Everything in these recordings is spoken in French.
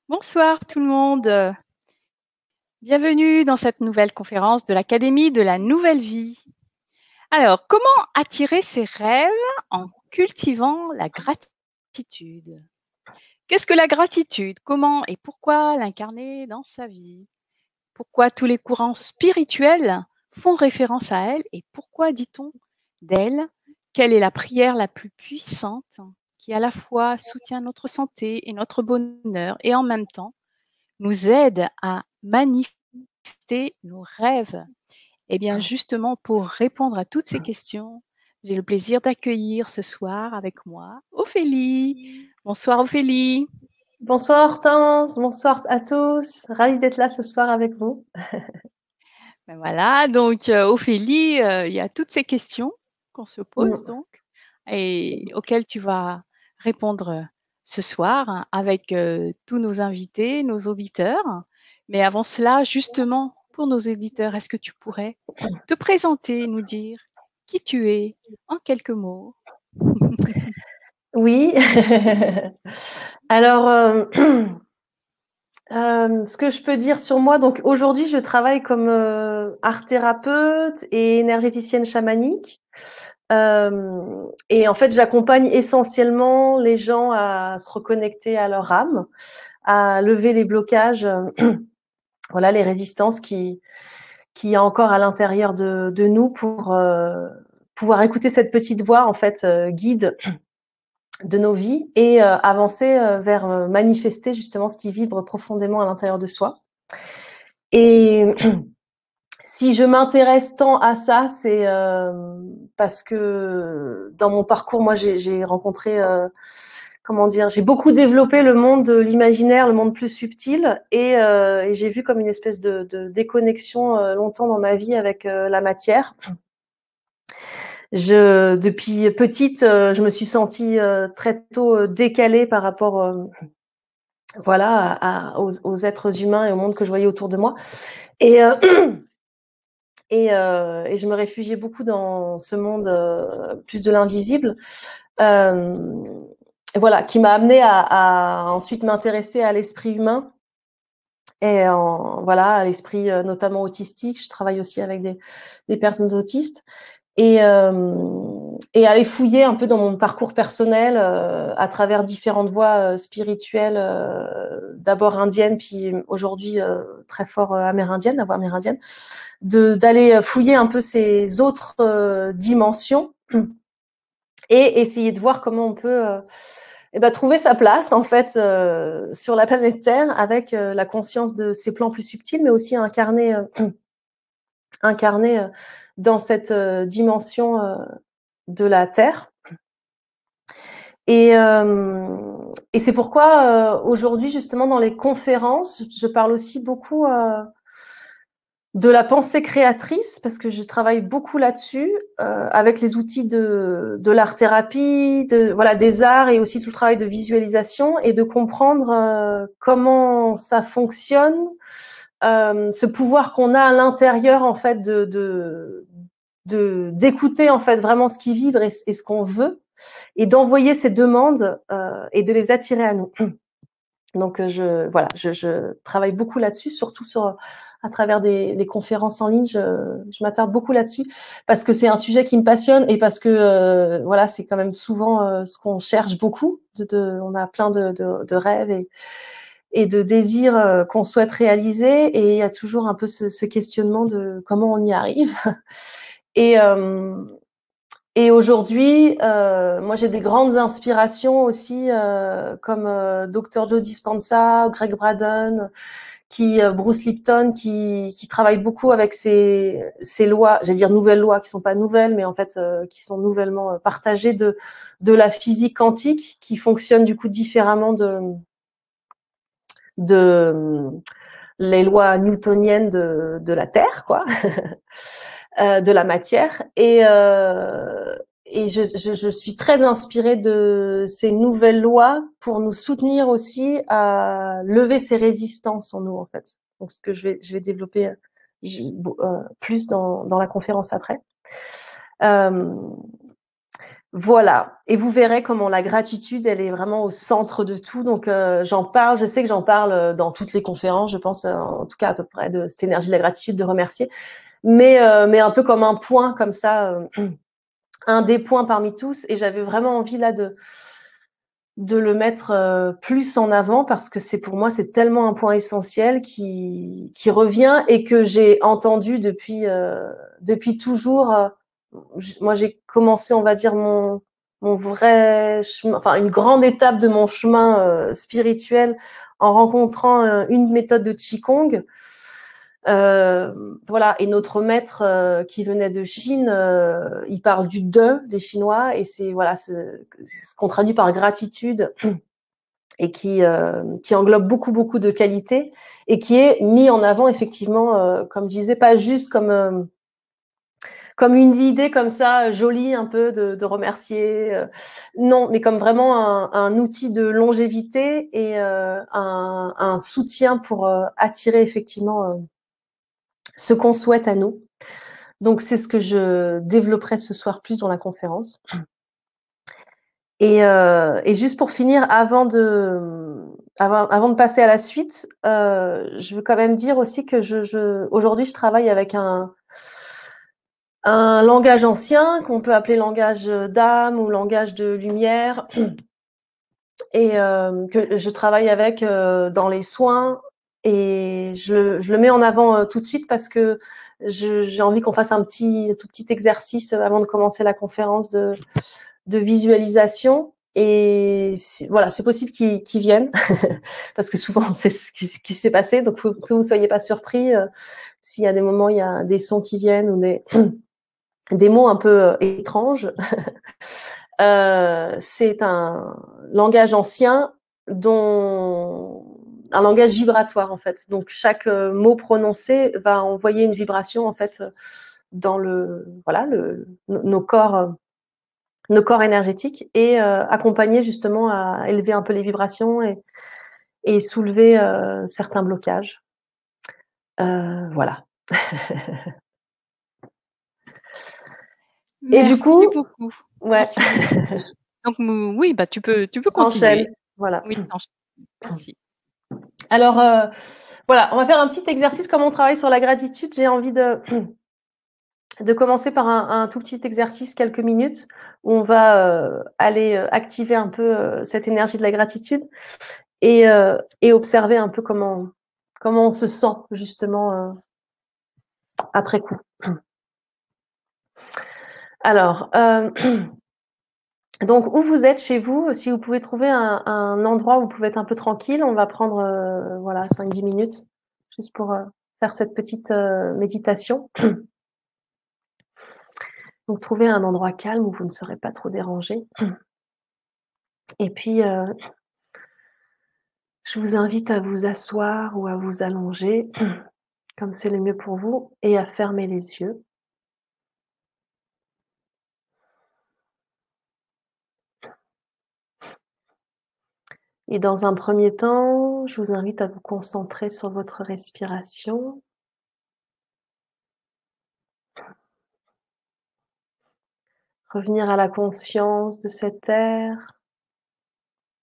Bonsoir tout le monde. Bienvenue dans cette nouvelle conférence de l'Académie de la Nouvelle Vie. Alors, comment attirer ses rêves en cultivant la gratitude? Qu'est-ce que la gratitude? Comment et pourquoi l'incarner dans sa vie? Pourquoi tous les courants spirituels font référence à elle et pourquoi dit-on d'elle qu'elle est la prière la plus puissante qui à la fois soutient notre santé et notre bonheur et en même temps nous aide à manifester nos rêves? Eh bien, justement, pour répondre à toutes ces questions, j'ai le plaisir d'accueillir ce soir avec moi Ophélie. Bonsoir Ophélie. Bonsoir Hortense, bonsoir à tous. Ravie d'être là ce soir avec vous. Ben voilà, donc Ophélie, il y a toutes ces questions qu'on se pose Mm. donc et auxquelles tu vas répondre ce soir avec tous nos invités, nos auditeurs. Mais avant cela, justement, pour nos auditeurs, est-ce que tu pourrais te présenter, nous dire qui tu es en quelques mots? Oui. Alors, ce que je peux dire sur moi, donc aujourd'hui, je travaille comme art thérapeute et énergéticienne chamanique. Et en fait, j'accompagne essentiellement les gens à se reconnecter à leur âme, à lever les blocages, voilà, les résistances qui y a encore à l'intérieur de nous pour pouvoir écouter cette petite voix en fait guide de nos vies et avancer vers manifester justement ce qui vibre profondément à l'intérieur de soi. Et si je m'intéresse tant à ça, c'est parce que dans mon parcours, moi, j'ai rencontré, comment dire, j'ai beaucoup développé le monde de l'imaginaire, le monde plus subtil, et j'ai vu comme une espèce de déconnexion longtemps dans ma vie avec la matière. Depuis petite, je me suis sentie très tôt décalée par rapport, voilà, aux êtres humains et au monde que je voyais autour de moi. Et, et je me réfugiais beaucoup dans ce monde plus de l'invisible. Euh, voilà, qui m'a amenée à ensuite m'intéresser à l'esprit humain et voilà, à l'esprit notamment autistique. Je travaille aussi avec des personnes autistes. Et aller fouiller un peu dans mon parcours personnel à travers différentes voies spirituelles, d'abord indiennes, puis aujourd'hui très fort amérindienne, la voie amérindienne, d'aller fouiller un peu ces autres dimensions et essayer de voir comment on peut eh ben, trouver sa place en fait sur la planète Terre avec la conscience de ses plans plus subtils, mais aussi incarné dans cette dimension de la Terre. Et, et c'est pourquoi aujourd'hui, justement, dans les conférences, je parle aussi beaucoup de la pensée créatrice, parce que je travaille beaucoup là-dessus, avec les outils de l'art-thérapie, voilà, des arts et aussi tout le travail de visualisation et de comprendre comment ça fonctionne, ce pouvoir qu'on a à l'intérieur, en fait, d'écouter en fait vraiment ce qui vibre et ce qu'on veut et d'envoyer ces demandes et de les attirer à nous. Donc je travaille beaucoup là-dessus, surtout à travers des conférences en ligne. Je m'attarde beaucoup là-dessus parce que c'est un sujet qui me passionne et parce que voilà, c'est quand même souvent ce qu'on cherche beaucoup. On a plein de rêves et de désirs qu'on souhaite réaliser et il y a toujours un peu ce questionnement de comment on y arrive. Et et aujourd'hui, moi j'ai des grandes inspirations aussi, comme Dr Joe Dispenza, Greg Braden, Bruce Lipton, qui travaillent beaucoup avec ces lois, j'allais dire nouvelles lois, qui sont pas nouvelles, mais en fait qui sont nouvellement partagées de la physique quantique, qui fonctionne du coup différemment de les lois newtoniennes de la Terre, quoi. De la matière et je suis très inspirée de ces nouvelles lois pour nous soutenir aussi à lever ces résistances en nous en fait. Donc ce que je vais développer plus dans la conférence après. Euh, Voilà, et vous verrez comment la gratitude, elle est vraiment au centre de tout. Donc j'en parle, je sais que j'en parle dans toutes les conférences, je pense en tout cas à peu près de cette énergie de la gratitude, de remercier, mais un peu comme un point comme ça, un des points parmi tous. Et j'avais vraiment envie là de le mettre plus en avant parce que c'est pour moi c'est tellement un point essentiel qui revient et que j'ai entendu depuis toujours. Moi j'ai commencé, on va dire mon vrai chemin, enfin une grande étape de mon chemin spirituel en rencontrant une méthode de Qigong. Voilà, et notre maître qui venait de Chine, il parle du de des Chinois et c'est voilà ce qu'on traduit par gratitude et qui englobe beaucoup de qualités et qui est mis en avant effectivement, comme je disais, pas juste comme une idée comme ça jolie un peu de remercier, non, mais comme vraiment un outil de longévité et un soutien pour attirer effectivement ce qu'on souhaite à nous. Donc c'est ce que je développerai ce soir plus dans la conférence. Et juste pour finir, avant de passer à la suite, je veux quand même dire aussi que aujourd'hui je travaille avec un langage ancien qu'on peut appeler langage d'âme ou langage de lumière, et que je travaille avec dans les soins, et je le mets en avant tout de suite parce que j'ai envie qu'on fasse un tout petit exercice avant de commencer la conférence de visualisation. Et voilà, c'est possible qu'ils viennent parce que souvent c'est ce qui s'est passé, donc que vous soyez pas surpris s'il y a des moments il y a des sons qui viennent ou des mots un peu étranges. C'est un langage ancien, dont un langage vibratoire en fait. Donc chaque mot prononcé va envoyer une vibration en fait dans nos corps énergétiques, et accompagner justement à élever un peu les vibrations et soulever certains blocages. Voilà. Et du Merci coup, beaucoup. ouais, Merci beaucoup. Donc oui, bah tu peux j'enchaîne. continuer. Voilà. Oui, t'enchaînes. Merci. Alors voilà, on va faire un petit exercice comme on travaille sur la gratitude. J'ai envie de commencer par un tout petit exercice, quelques minutes, où on va aller activer un peu cette énergie de la gratitude et observer un peu comment on se sent justement après coup. Alors, donc où vous êtes chez vous, si vous pouvez trouver un endroit où vous pouvez être un peu tranquille, on va prendre voilà 5-10 minutes juste pour faire cette petite méditation. Donc trouvez un endroit calme où vous ne serez pas trop dérangé. Et puis je vous invite à vous asseoir ou à vous allonger comme c'est le mieux pour vous et à fermer les yeux. Et dans un premier temps, je vous invite à vous concentrer sur votre respiration. Revenir à la conscience de cet air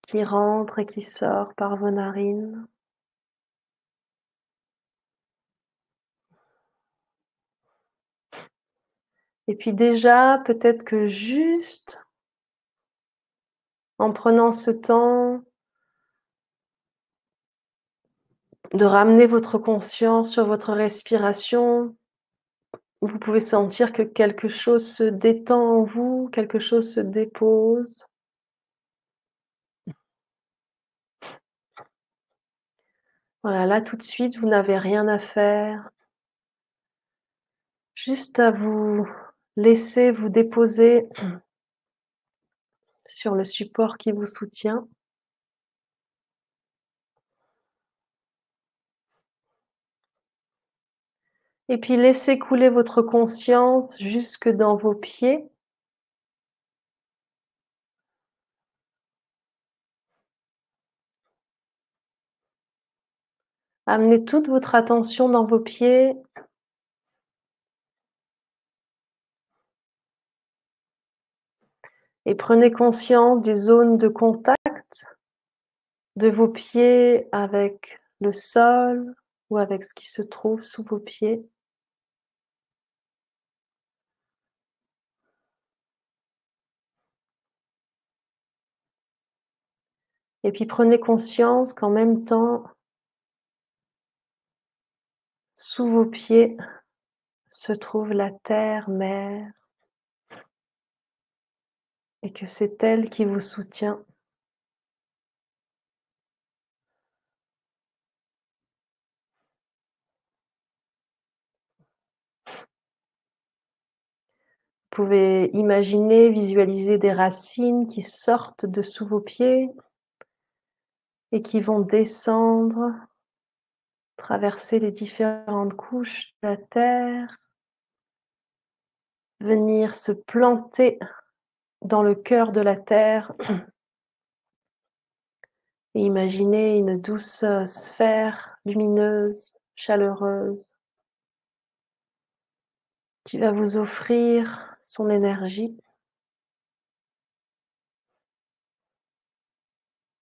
qui rentre et qui sort par vos narines. Et puis déjà, peut-être que juste en prenant ce temps de ramener votre conscience sur votre respiration, vous pouvez sentir que quelque chose se détend en vous, quelque chose se dépose. Voilà, là tout de suite, vous n'avez rien à faire. Juste à vous laisser vous déposer sur le support qui vous soutient. Et puis laissez couler votre conscience jusque dans vos pieds. Amenez toute votre attention dans vos pieds. Et prenez conscience des zones de contact de vos pieds avec le sol ou avec ce qui se trouve sous vos pieds. Et puis prenez conscience qu'en même temps, sous vos pieds se trouve la terre-mère et que c'est elle qui vous soutient. Vous pouvez imaginer, visualiser des racines qui sortent de sous vos pieds et qui vont descendre, traverser les différentes couches de la terre, venir se planter dans le cœur de la terre et imaginer une douce sphère lumineuse, chaleureuse, qui va vous offrir son énergie.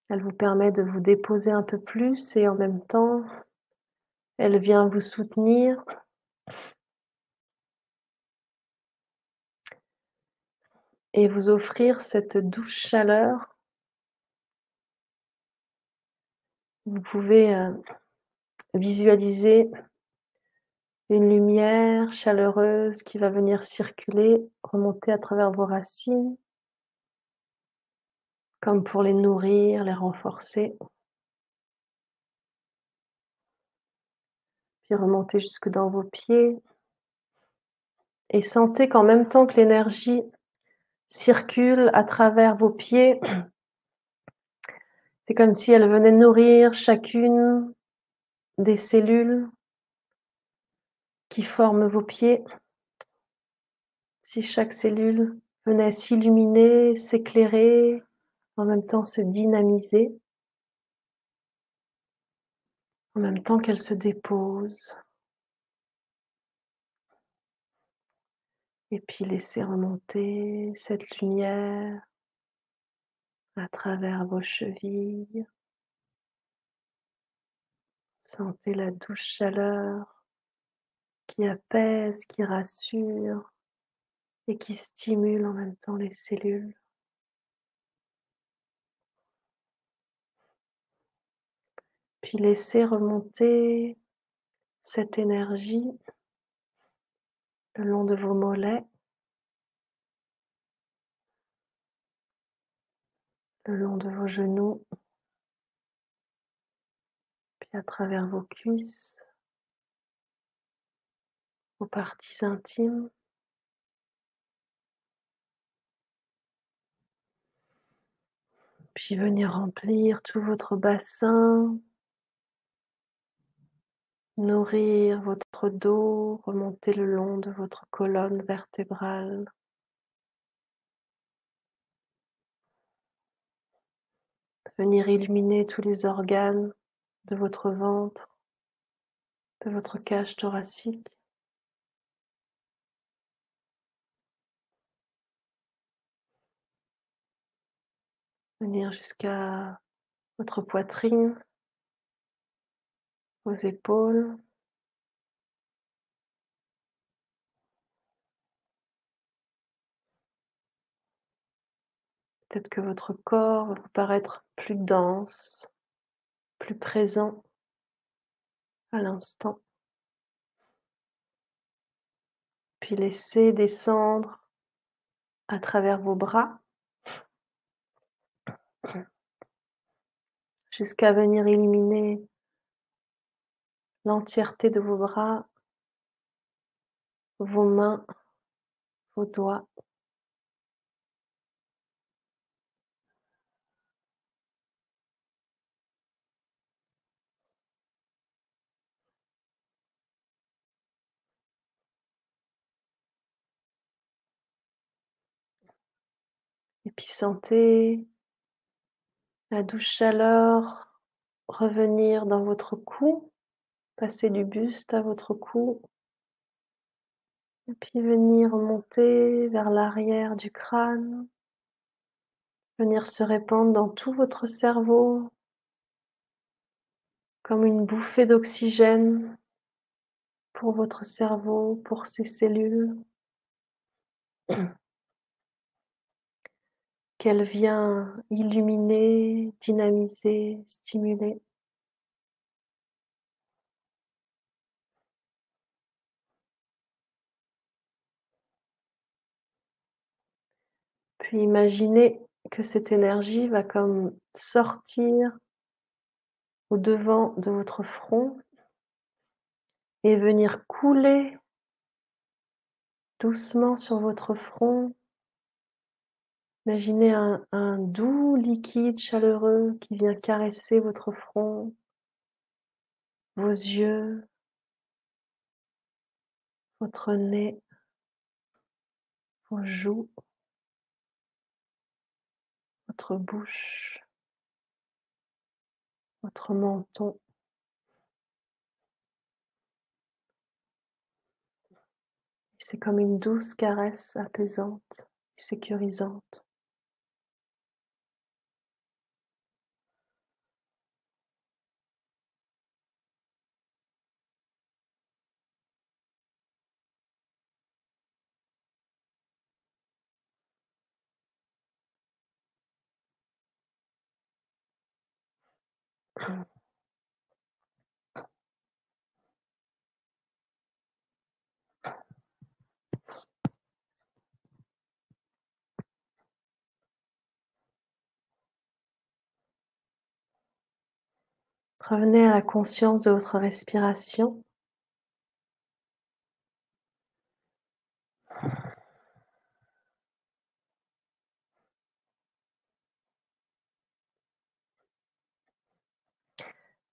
Elle vous permet de vous déposer un peu plus et en même temps, elle vient vous soutenir et vous offrir cette douce chaleur. Vous pouvez visualiser une lumière chaleureuse qui va venir circuler, remonter à travers vos racines, comme pour les nourrir, les renforcer, puis remonter jusque dans vos pieds. Et sentez qu'en même temps que l'énergie circule à travers vos pieds, c'est comme si elle venait nourrir chacune des cellules qui forment vos pieds. Si chaque cellule venait s'illuminer, s'éclairer, en même temps se dynamiser, en même temps qu'elle se dépose, et puis laisser remonter cette lumière à travers vos chevilles. Sentez la douce chaleur qui apaise, qui rassure et qui stimule en même temps les cellules. Puis laissez remonter cette énergie le long de vos mollets, le long de vos genoux, puis à travers vos cuisses, vos parties intimes. Puis venir remplir tout votre bassin, nourrir votre dos, remonter le long de votre colonne vertébrale. Venir illuminer tous les organes de votre ventre, de votre cage thoracique. Venir jusqu'à votre poitrine, vos épaules. Peut-être que votre corps va vous paraître plus dense, plus présent à l'instant. Puis laissez descendre à travers vos bras jusqu'à venir illuminer l'entièreté de vos bras, vos mains, vos doigts. Et puis sentez la douce chaleur revenir dans votre cou, passer du buste à votre cou, et puis venir monter vers l'arrière du crâne, venir se répandre dans tout votre cerveau comme une bouffée d'oxygène pour votre cerveau, pour ses cellules, qu'elle vient illuminer, dynamiser, stimuler. Puis imaginez que cette énergie va comme sortir au devant de votre front et venir couler doucement sur votre front. Imaginez un doux liquide chaleureux qui vient caresser votre front, vos yeux, votre nez, vos joues, votre bouche, votre menton. C'est comme une douce caresse apaisante et sécurisante. Revenez à la conscience de votre respiration.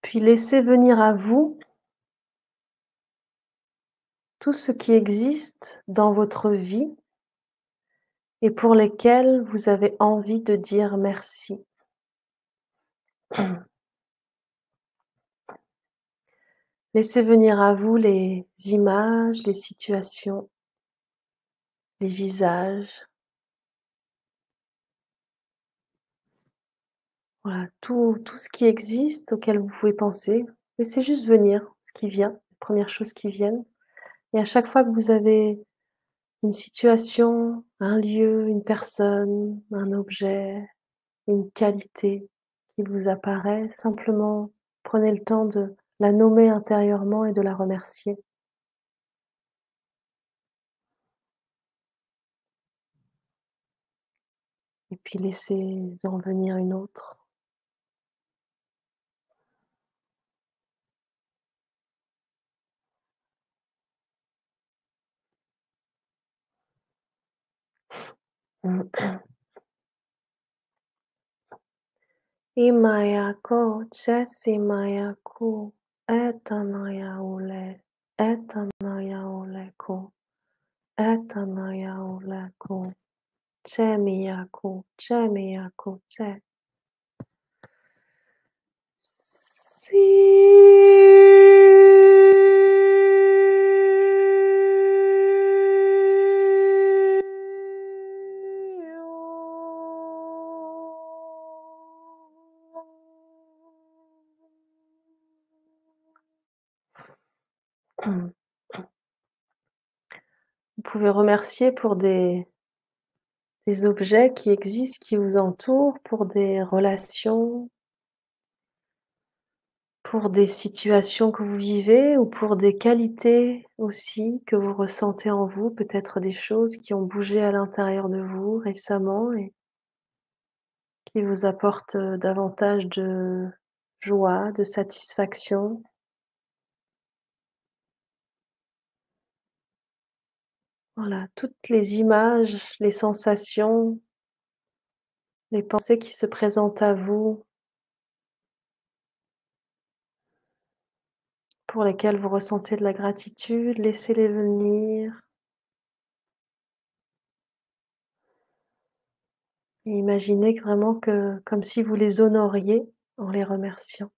Puis laissez venir à vous tout ce qui existe dans votre vie et pour lesquels vous avez envie de dire merci. Laissez venir à vous les images, les situations, les visages. Voilà, tout ce qui existe auquel vous pouvez penser. Laissez juste venir ce qui vient, les premières choses qui viennent. Et à chaque fois que vous avez une situation, un lieu, une personne, un objet, une qualité qui vous apparaît, simplement prenez le temps de la nommer intérieurement et de la remercier. Et puis laissez en venir une autre. Imayako chesimayaku etanayaule etanayauleko etanayauleko chemiyaku chemiyaku che si Vous pouvez remercier pour des objets qui existent, qui vous entourent, pour des relations, pour des situations que vous vivez ou pour des qualités aussi que vous ressentez en vous, peut-être des choses qui ont bougé à l'intérieur de vous récemment et qui vous apportent davantage de joie, de satisfaction. Voilà, toutes les images, les sensations, les pensées qui se présentent à vous, pour lesquelles vous ressentez de la gratitude, laissez-les venir. Et imaginez que vraiment que comme si vous les honoriez en les remerciant.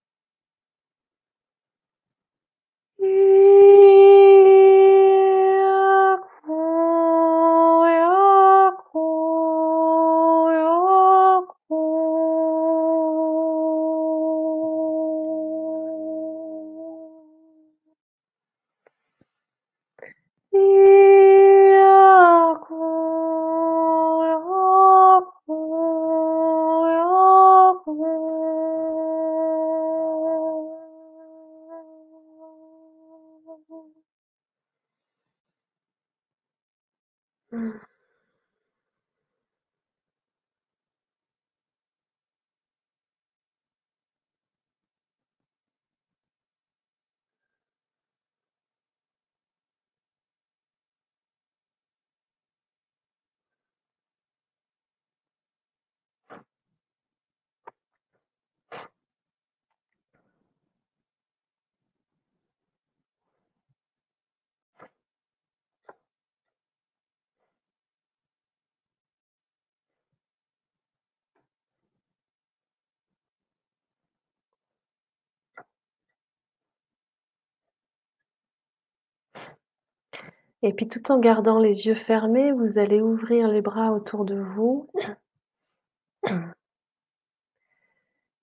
Et puis tout en gardant les yeux fermés, vous allez ouvrir les bras autour de vous.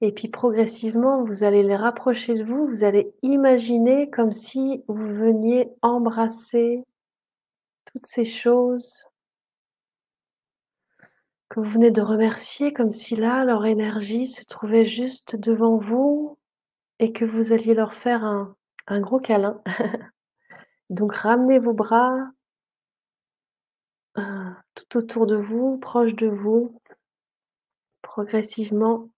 Et puis progressivement, vous allez les rapprocher de vous. Vous allez imaginer comme si vous veniez embrasser toutes ces choses que vous venez de remercier, comme si là, leur énergie se trouvait juste devant vous et que vous alliez leur faire un gros câlin. Donc ramenez vos bras tout autour de vous, proche de vous, progressivement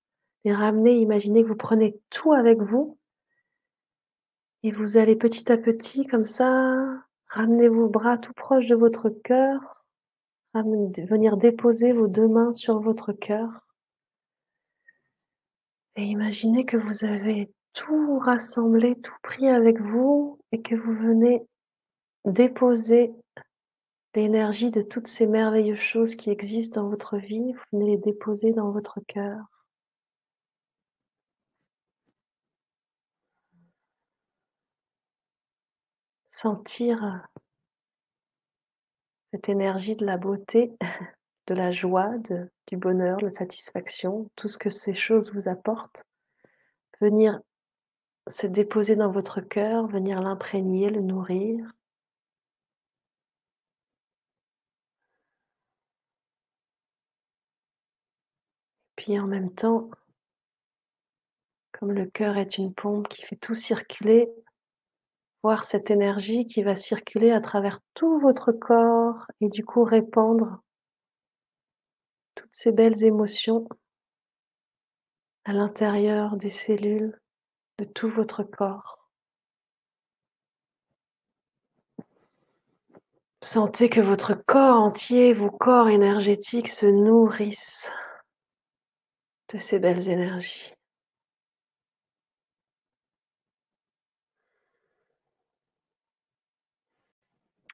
les ramener. Imaginez que vous prenez tout avec vous et vous allez petit à petit, comme ça, ramener vos bras tout proche de votre cœur, venir déposer vos 2 mains sur votre cœur et imaginez que vous avez tout rassemblé, tout pris avec vous et que vous venez déposer l'énergie de toutes ces merveilleuses choses qui existent dans votre vie, vous venez les déposer dans votre cœur. Sentir cette énergie de la beauté, de la joie, du bonheur, de la satisfaction, tout ce que ces choses vous apportent, venir se déposer dans votre cœur, venir l'imprégner, le nourrir. Puis en même temps, comme le cœur est une pompe qui fait tout circuler, voir cette énergie qui va circuler à travers tout votre corps et du coup répandre toutes ces belles émotions à l'intérieur des cellules de tout votre corps. Sentez que votre corps entier, vos corps énergétiques se nourrissent de ces belles énergies.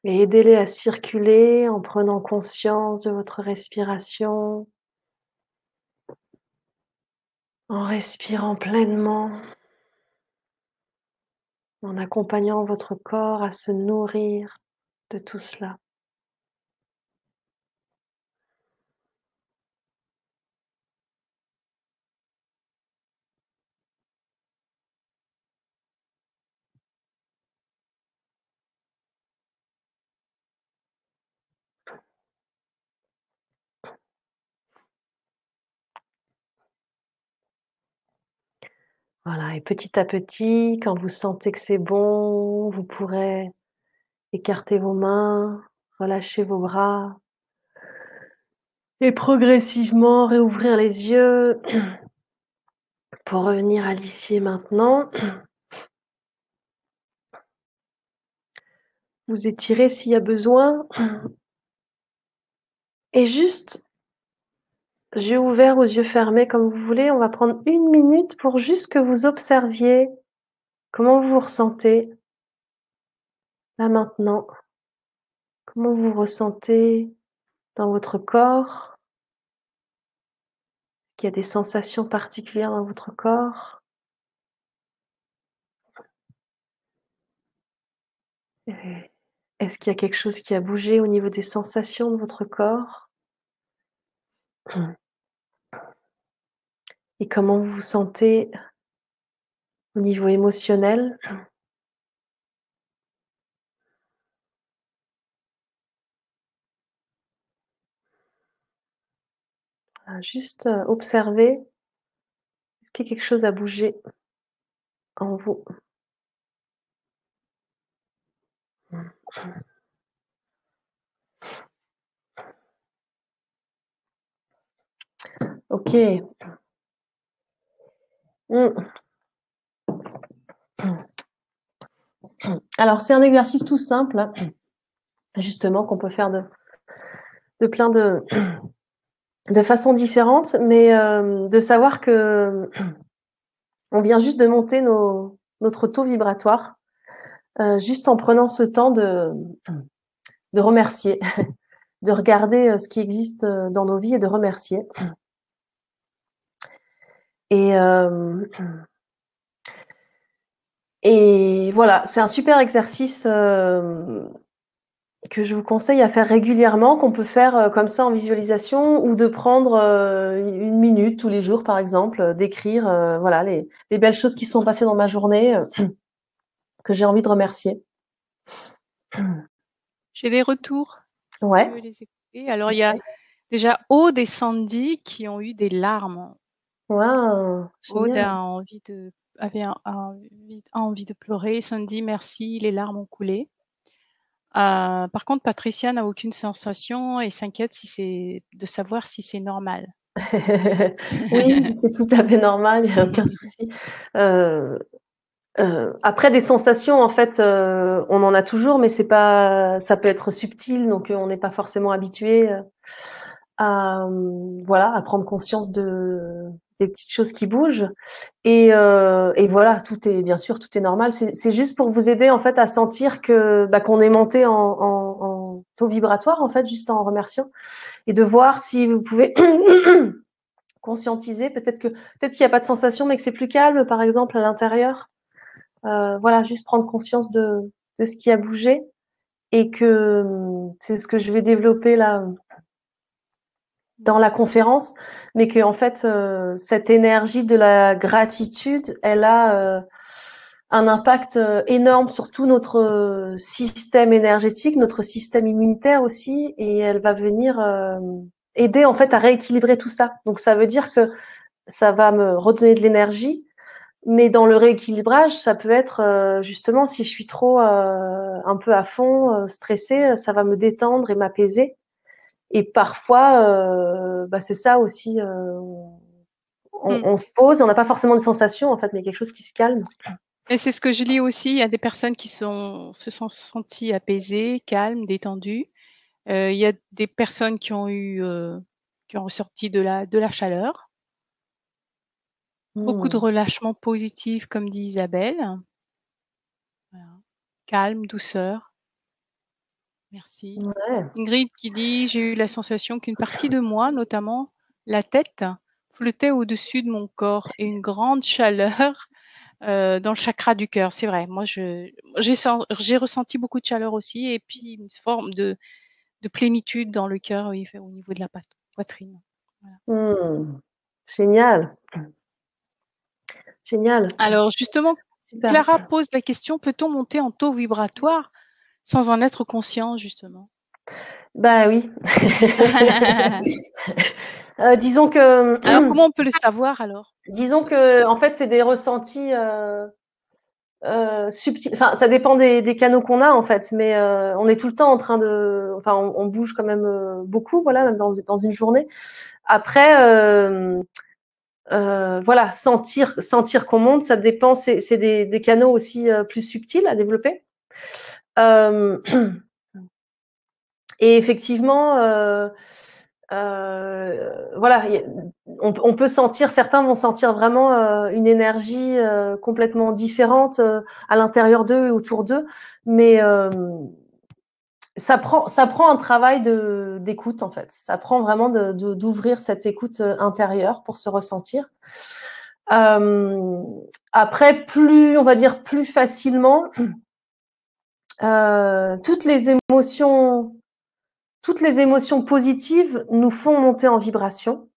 Et aidez-les à circuler en prenant conscience de votre respiration, en respirant pleinement, en accompagnant votre corps à se nourrir de tout cela. Voilà, et petit à petit, quand vous sentez que c'est bon, vous pourrez écarter vos mains, relâcher vos bras et progressivement réouvrir les yeux pour revenir à l'ici et maintenant. Vous étirez s'il y a besoin et juste yeux ouverts ou yeux fermés comme vous voulez, on va prendre 1 minute pour juste que vous observiez comment vous vous ressentez là maintenant, comment vous vous ressentez dans votre corps, est-ce qu'il y a des sensations particulières dans votre corps? Est-ce qu'il y a quelque chose qui a bougé au niveau des sensations de votre corps? Et comment vous vous sentez au niveau émotionnel? Juste observer, est-ce qu'il y a quelque chose à bouger en vous? OK. Mmh. Alors c'est un exercice tout simple, justement, qu'on peut faire de plein de façons différentes, mais de savoir que on vient juste de monter notre taux vibratoire, juste en prenant ce temps de remercier, de regarder ce qui existe dans nos vies et de remercier. Et, et voilà, c'est un super exercice que je vous conseille à faire régulièrement, qu'on peut faire comme ça en visualisation, ou de prendre 1 minute tous les jours, par exemple, d'écrire voilà les belles choses qui sont passées dans ma journée, que j'ai envie de remercier. J'ai des retours, si tu Ouais. veux les écouter. Alors, il y a déjà Aude et Sandy qui ont eu des larmes. Waouh, Aude génial. a envie de pleurer. Sandy, merci, les larmes ont coulé. Par contre, Patricia n'a aucune sensation et s'inquiète de savoir si c'est normal. Oui, c'est tout à fait normal, il y a aucun souci. Heu après des sensations, en fait, on en a toujours, mais c'est pas ça peut être subtil, donc on n'est pas forcément habitué, à, voilà, à prendre conscience des petites choses qui bougent. Et voilà, tout est bien sûr, tout est normal. C'est juste pour vous aider, en fait, à sentir que, bah, qu'on est monté en taux vibratoire, en fait, juste en remerciant, et de voir si vous pouvez conscientiser. Peut-être qu'il y a pas de sensation, mais que c'est plus calme, par exemple, à l'intérieur. Voilà, juste prendre conscience de ce qui a bougé, et que c'est ce que je vais développer là dans la conférence, mais que en fait cette énergie de la gratitude, elle a un impact énorme sur tout notre système énergétique, notre système immunitaire aussi, et elle va venir aider en fait à rééquilibrer tout ça. Donc ça veut dire que ça va me redonner de l'énergie, mais dans le rééquilibrage, ça peut être justement, si je suis trop un peu à fond, stressée, ça va me détendre et m'apaiser. Et parfois, bah, c'est ça aussi, Mm. on se pose, on n'a pas forcément de sensation en fait, mais quelque chose qui se calme. Et c'est ce que je lis aussi. Il y a des personnes se sont senties apaisées, calmes, détendues. Il y a des personnes qui ont ressorti de la chaleur. Beaucoup de Mmh. relâchement positif, comme dit Isabelle. Voilà. Calme, douceur. Merci. Ouais. Ingrid qui dit: «J'ai eu la sensation qu'une partie de moi, notamment la tête, flottait au-dessus de mon corps et une grande chaleur, dans le chakra du cœur». C'est vrai, moi j'ai ressenti beaucoup de chaleur aussi et puis une forme de plénitude dans le cœur, oui, au niveau de la poitrine. Voilà. Mmh. Génial, génial, Alors justement, super. Clara pose la question: «Peut-on monter en taux vibratoire sans en être conscient?» justement. Bah oui. Disons que Alors comment on peut le savoir alors? disons que en fait, c'est des ressentis subtils. Enfin, ça dépend des canaux qu'on a en fait, mais on est tout le temps en train de, enfin, on bouge quand même beaucoup, voilà, même dans une journée. Après, voilà, sentir qu'on monte, ça dépend. C'est des canaux aussi plus subtils à développer. Euh, et effectivement, voilà, on peut sentir, certains vont sentir vraiment une énergie complètement différente à l'intérieur d'eux et autour d'eux, mais ça prend un travail d'écoute en fait. Ça prend vraiment d'ouvrir cette écoute intérieure pour se ressentir. Euh, Après, on va dire plus facilement, toutes les émotions, positives nous font monter en vibration.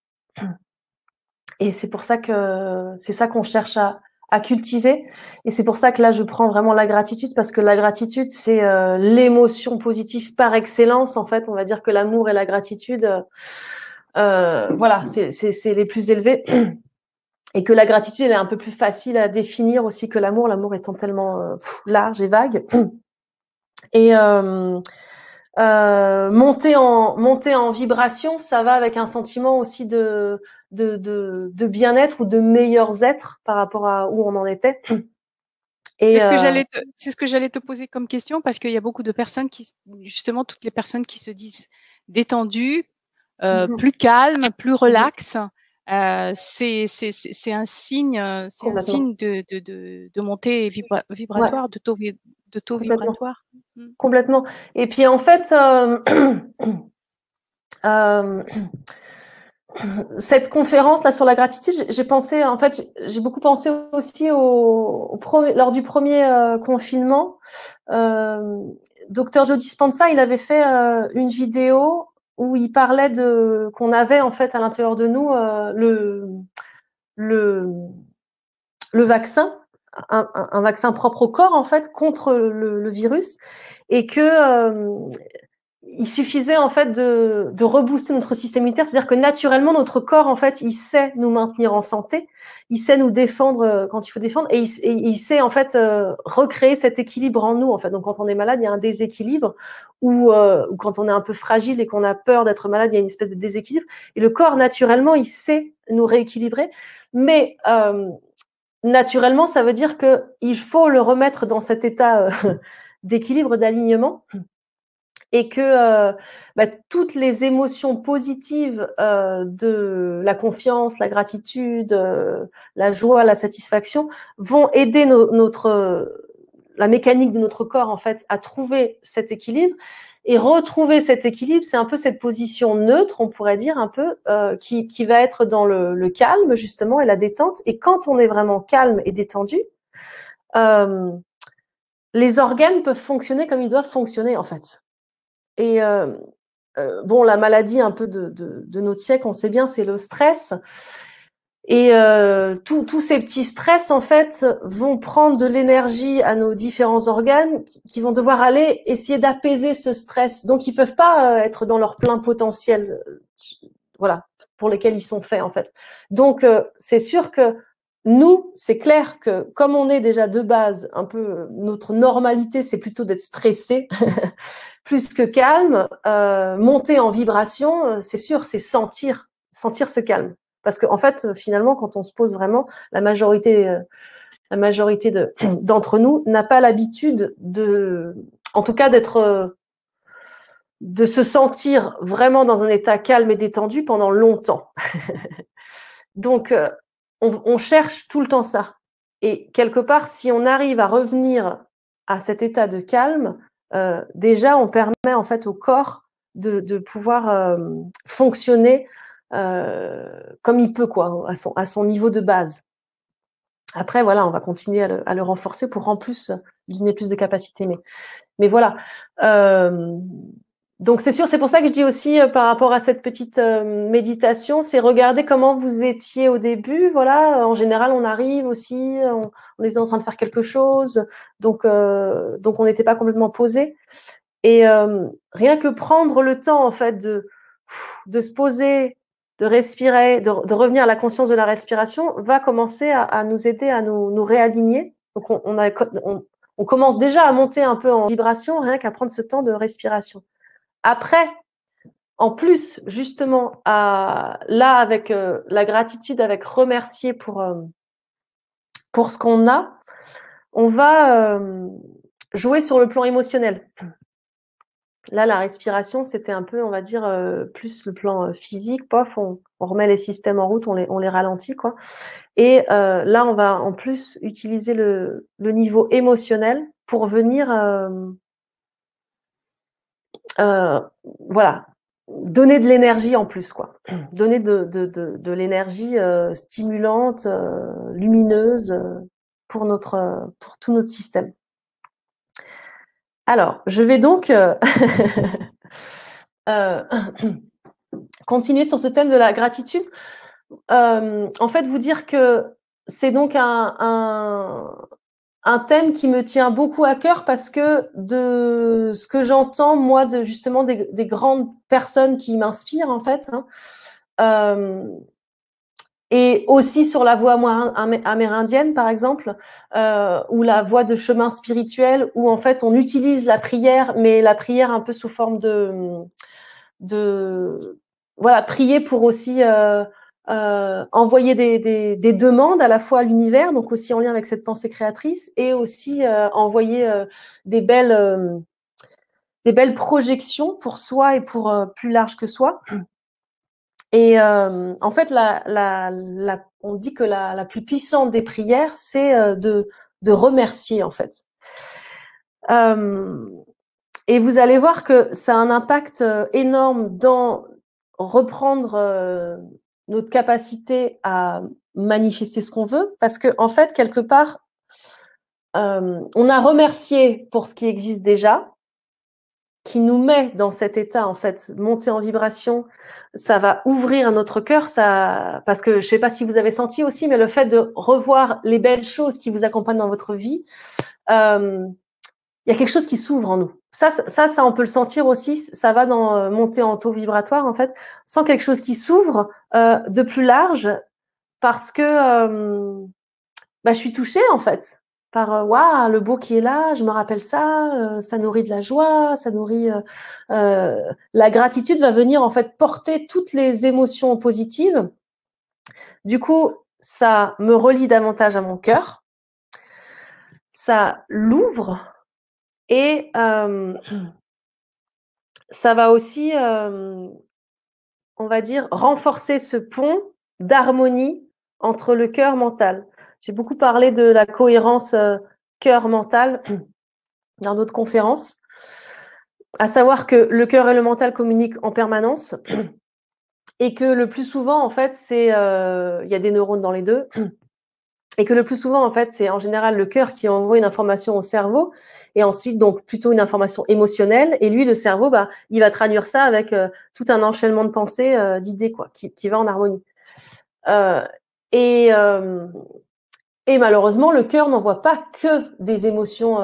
Et c'est pour ça que c'est ça qu'on cherche à cultiver. Et c'est pour ça que là, je prends vraiment la gratitude, parce que la gratitude, c'est l'émotion positive par excellence. En fait, on va dire que l'amour et la gratitude, voilà, c'est les plus élevés. Et que la gratitude, elle est un peu plus facile à définir aussi que l'amour, l'amour étant tellement large et vague. Et monter en vibration, ça va avec un sentiment aussi de bien-être ou de meilleurs êtres par rapport à où on en était. Et C'est ce que j'allais te poser comme question parce qu'il y a beaucoup de personnes justement, toutes les personnes qui se disent détendues, plus calmes, plus relax, c'est un signe, complètement. de montée Ouais, vibratoire, de taux complètement. vibratoire. Mmh. Complètement. Et puis en fait, euh, cette conférence là sur la gratitude, j'ai pensé, en fait, j'ai beaucoup pensé aussi lors du premier confinement. Docteur Joe Dispenza, il avait fait une vidéo où il parlait qu'on avait en fait à l'intérieur de nous le le vaccin, un vaccin propre au corps en fait contre le virus, et que il suffisait en fait de rebooster notre système immunitaire, c'est-à-dire que naturellement notre corps en fait il sait nous maintenir en santé, il sait nous défendre quand il faut défendre, et il sait en fait recréer cet équilibre en nous en fait. Donc quand on est malade, il y a un déséquilibre, ou quand on est un peu fragile et qu'on a peur d'être malade, il y a une espèce de déséquilibre, et le corps naturellement il sait nous rééquilibrer, mais naturellement ça veut dire que il faut le remettre dans cet état d'équilibre, d'alignement, et que toutes les émotions positives de la confiance, la gratitude, la joie, la satisfaction vont aider la mécanique de notre corps en fait à trouver cet équilibre. Et retrouver cet équilibre, c'est un peu cette position neutre, on pourrait dire un peu, qui va être dans le calme justement et la détente. Et quand on est vraiment calme et détendu, les organes peuvent fonctionner comme ils doivent fonctionner en fait. Et bon, la maladie un peu de notre siècle, on sait bien, c'est le stress. Et tous ces petits stress, en fait, vont prendre de l'énergie à nos différents organes qui vont devoir aller essayer d'apaiser ce stress. Donc, ils peuvent pas être dans leur plein potentiel, voilà, pour lesquels ils sont faits, en fait. Donc, c'est sûr que nous, c'est clair que comme on est déjà de base, un peu notre normalité, c'est plutôt d'être stressé plus que calme, monter en vibration, c'est sûr, c'est sentir ce calme. Parce qu'en fait, finalement, quand on se pose vraiment, la majorité d'entre nous n'a pas l'habitude en tout cas de se sentir vraiment dans un état calme et détendu pendant longtemps. Donc, on cherche tout le temps ça. Et quelque part, si on arrive à revenir à cet état de calme, déjà, on permet en fait au corps de pouvoir fonctionner comme il peut, quoi, à son niveau de base. Après, voilà, on va continuer à le renforcer pour en plus lui donner plus de capacité. Mais voilà. Donc c'est sûr, c'est pour ça que je dis aussi par rapport à cette petite méditation, c'est regarder comment vous étiez au début. Voilà, en général, on arrive aussi, on était en train de faire quelque chose, donc on n'était pas complètement posé. Et rien que prendre le temps en fait de se poser, de respirer, de revenir à la conscience de la respiration, va commencer à nous aider à nous réaligner. Donc on commence déjà à monter un peu en vibration, rien qu'à prendre ce temps de respiration. Après, en plus, justement, là, avec la gratitude, avec remercier pour ce qu'on a, on va jouer sur le plan émotionnel. Là, la respiration, c'était un peu, on va dire, plus le plan physique. Pof, on remet les systèmes en route, on les ralentit, quoi. Et là, on va en plus utiliser le niveau émotionnel pour venir, voilà, donner de l'énergie en plus, quoi. Donner de l'énergie stimulante, lumineuse pour tout notre système. Alors, je vais donc continuer sur ce thème de la gratitude. En fait, vous dire que c'est donc un thème qui me tient beaucoup à cœur parce que de ce que j'entends, moi, justement des grandes personnes qui m'inspirent, en fait, hein, et aussi sur la voie amérindienne, par exemple, ou la voie de chemin spirituel, où en fait on utilise la prière, mais la prière un peu sous forme de voilà, prier pour aussi envoyer des demandes à la fois à l'univers, donc aussi en lien avec cette pensée créatrice, et aussi envoyer des belles projections pour soi et pour plus large que soi. Et en fait, on dit que la plus puissante des prières, c'est de remercier, en fait. Et vous allez voir que ça a un impact énorme dans reprendre notre capacité à manifester ce qu'on veut, parce que en fait, quelque part, on a remercié pour ce qui existe déjà, qui nous met dans cet état, en fait, monter en vibration. Ça va ouvrir notre cœur, ça, parce que je sais pas si vous avez senti aussi, mais le fait de revoir les belles choses qui vous accompagnent dans votre vie, il y a quelque chose qui s'ouvre en nous. Ça, on peut le sentir aussi. Ça va dans monter en taux vibratoire, en fait, sans quelque chose qui s'ouvre de plus large, parce que je suis touchée, en fait, par waouh, le beau qui est là. Je me rappelle ça. Ça nourrit de la joie, ça nourrit la gratitude va venir en fait porter toutes les émotions positives. Du coup, ça me relie davantage à mon cœur. Ça l'ouvre. Et ça va aussi, on va dire, renforcer ce pont d'harmonie entre le cœur mental. J'ai beaucoup parlé de la cohérence cœur-mental dans d'autres conférences, à savoir que le cœur et le mental communiquent en permanence et que le plus souvent, en fait, il y a des neurones dans les deux. Et que le plus souvent, en fait, c'est en général le cœur qui envoie une information au cerveau, et ensuite, donc, plutôt une information émotionnelle. Et lui, le cerveau, il va traduire ça avec tout un enchaînement de pensées, d'idées, quoi, qui va en harmonie. Euh, et, euh, et malheureusement, le cœur n'envoie pas que des émotions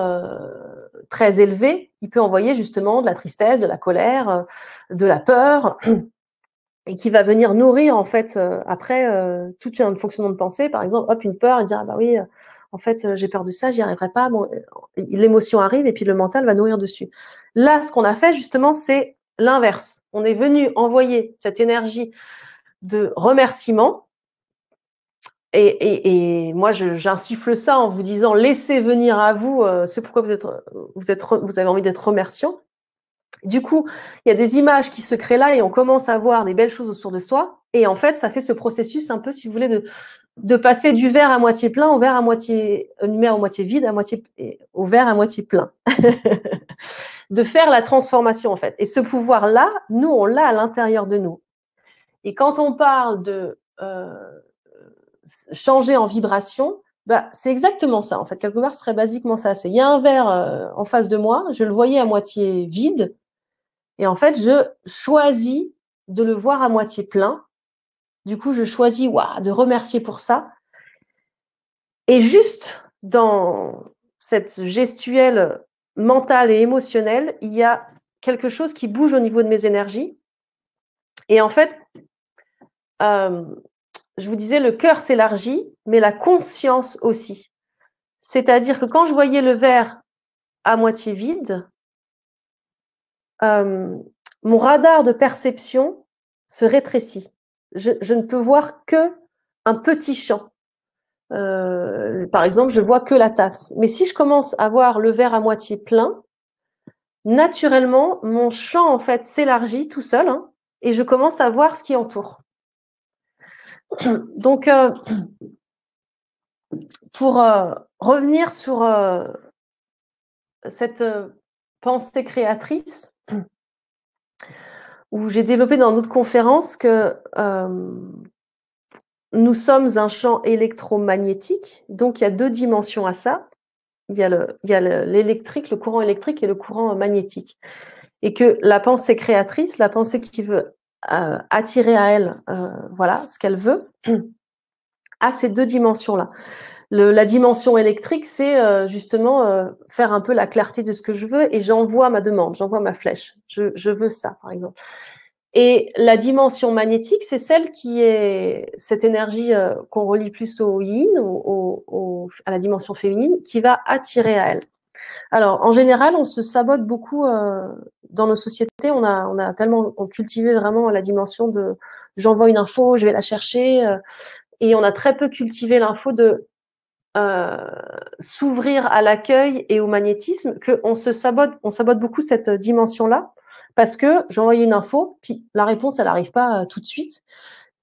très élevées. Il peut envoyer justement de la tristesse, de la colère, de la peur, et qui va venir nourrir en fait après tout un fonctionnement de pensée. Par exemple, hop, une peur, et dire ah bah oui, en fait j'ai peur de ça, j'y arriverai pas. Bon, l'émotion arrive et puis le mental va nourrir dessus. Là, ce qu'on a fait justement, c'est l'inverse. On est venu envoyer cette énergie de remerciement. Et moi, j'insuffle ça en vous disant laissez venir à vous ce pourquoi vous avez envie d'être remerciant. Du coup, il y a des images qui se créent là et on commence à voir des belles choses autour de soi. Et en fait, ça fait ce processus un peu, si vous voulez, de passer du verre à moitié plein au verre à moitié, une mer à moitié vide, au verre à moitié plein. De faire la transformation, en fait. Et ce pouvoir-là, nous, on l'a à l'intérieur de nous. Et quand on parle de changer en vibration, c'est exactement ça. En fait, quelque part, ce serait basiquement ça. Il y a un verre en face de moi, je le voyais à moitié vide. Et en fait, je choisis de le voir à moitié plein. Du coup, je choisis de remercier pour ça. Et juste dans cette gestuelle mentale et émotionnelle, il y a quelque chose qui bouge au niveau de mes énergies. Et en fait, je vous disais, le cœur s'élargit, mais la conscience aussi. C'est-à-dire que quand je voyais le verre à moitié vide, mon radar de perception se rétrécit. Je ne peux voir que un petit champ. Par exemple, je vois que la tasse. Mais si je commence à voir le verre à moitié plein, naturellement, mon champ en fait s'élargit tout seul et je commence à voir ce qui entoure. Donc, pour revenir sur cette pensée créatrice, où j'ai développé dans d'autres conférences que nous sommes un champ électromagnétique, donc il y a deux dimensions à ça. Il y a l'électrique, le courant électrique et le courant magnétique. Et que la pensée créatrice, la pensée qui veut attirer à elle ce qu'elle veut, a ces deux dimensions-là. La dimension électrique, c'est justement faire un peu la clarté de ce que je veux et j'envoie ma demande, j'envoie ma flèche. Je veux ça, par exemple. Et la dimension magnétique, c'est celle qui est cette énergie qu'on relie plus au yin, à la dimension féminine, qui va attirer à elle. Alors, en général, on se sabote beaucoup dans nos sociétés. On a tellement cultivé vraiment la dimension de j'envoie une info, je vais la chercher, et on a très peu cultivé l'info de s'ouvrir à l'accueil et au magnétisme, qu'on sabote beaucoup cette dimension-là, parce que j'ai envoyé une info, puis la réponse, elle n'arrive pas tout de suite.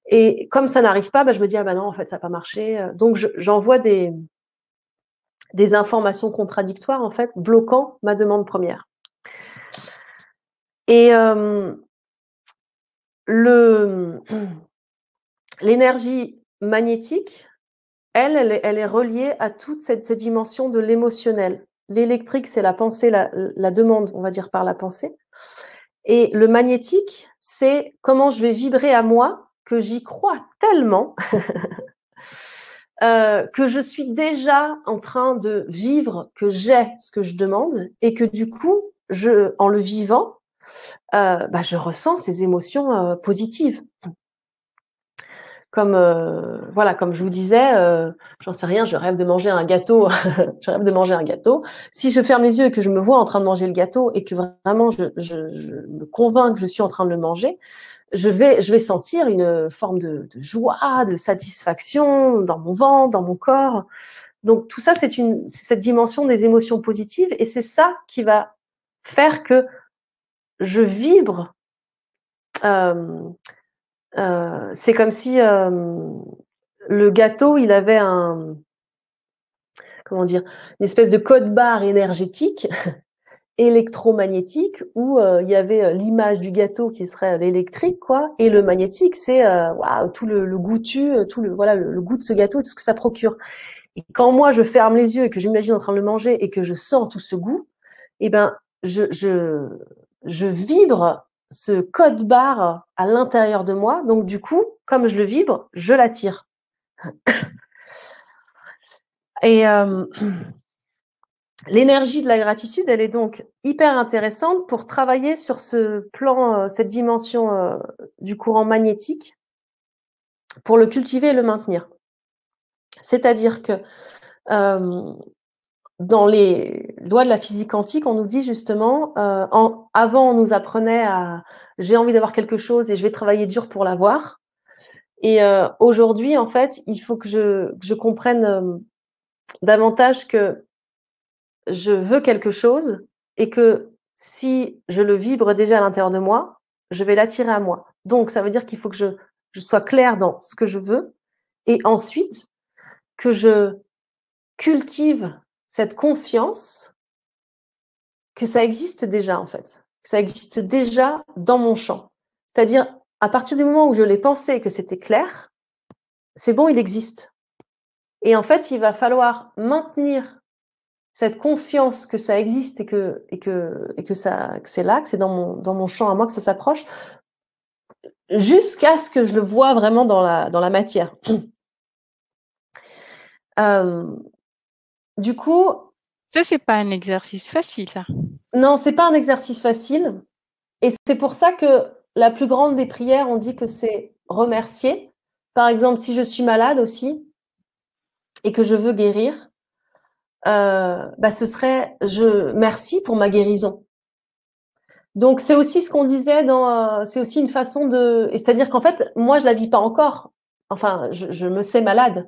Et comme ça n'arrive pas, je me dis, ah ben non, en fait, ça n'a pas marché. Donc, j'envoie des informations contradictoires, en fait, bloquant ma demande première. Et l'énergie magnétique, elle est reliée à toute cette dimension de l'émotionnel. L'électrique, c'est la pensée, la demande, on va dire, par la pensée. Et le magnétique, c'est comment je vais vibrer à moi, que j'y crois tellement que je suis déjà en train de vivre, que j'ai ce que je demande, et que du coup, en le vivant, je ressens ces émotions positives. Comme comme je vous disais, j'en sais rien, je rêve de manger un gâteau, je rêve de manger un gâteau. Si je ferme les yeux et que je me vois en train de manger le gâteau et que vraiment je me convainc que je suis en train de le manger, je vais sentir une forme de joie, de satisfaction dans mon ventre, dans mon corps. Donc tout ça, c'est cette dimension des émotions positives, et c'est ça qui va faire que je vibre. C'est comme si le gâteau, il avait comment dire, une espèce de code barre énergétique électromagnétique où il y avait l'image du gâteau qui serait l'électrique, quoi, et le magnétique, c'est tout le goûtu, tout le goût de ce gâteau et tout ce que ça procure. Et quand moi je ferme les yeux et que j'imagine en train de le manger et que je sens tout ce goût, eh ben je vibre ce code barre à l'intérieur de moi. Donc du coup, comme je le vibre, je l'attire. Et l'énergie de la gratitude, elle est donc hyper intéressante pour travailler sur ce plan, cette dimension du courant magnétique, pour le cultiver et le maintenir. C'est-à-dire que dans les lois de la physique quantique, on nous dit justement, avant on nous apprenait à j'ai envie d'avoir quelque chose et je vais travailler dur pour l'avoir. Et aujourd'hui, en fait, il faut que je comprenne davantage que je veux quelque chose et que si je le vibre déjà à l'intérieur de moi, je vais l'attirer à moi. Donc, ça veut dire qu'il faut que je sois claire dans ce que je veux, et ensuite que je cultive cette confiance que ça existe déjà, en fait. Que ça existe déjà dans mon champ. C'est-à-dire, à partir du moment où je l'ai pensé et que c'était clair, c'est bon, il existe. Et en fait, il va falloir maintenir cette confiance que ça existe et que c'est là, que c'est dans mon champ à moi, que ça s'approche, jusqu'à ce que je le vois vraiment dans la matière. Du coup, Ça, c'est pas un exercice facile, ça. non, c'est pas un exercice facile, et c'est pour ça que la plus grande des prières, on dit que c'est remercier. Par exemple, si je suis malade aussi et que je veux guérir, ce serait merci pour ma guérison. Donc c'est aussi ce qu'on disait c'est aussi une façon c'est-à-dire qu'en fait, moi je la vis pas encore. Enfin, je me sais malade.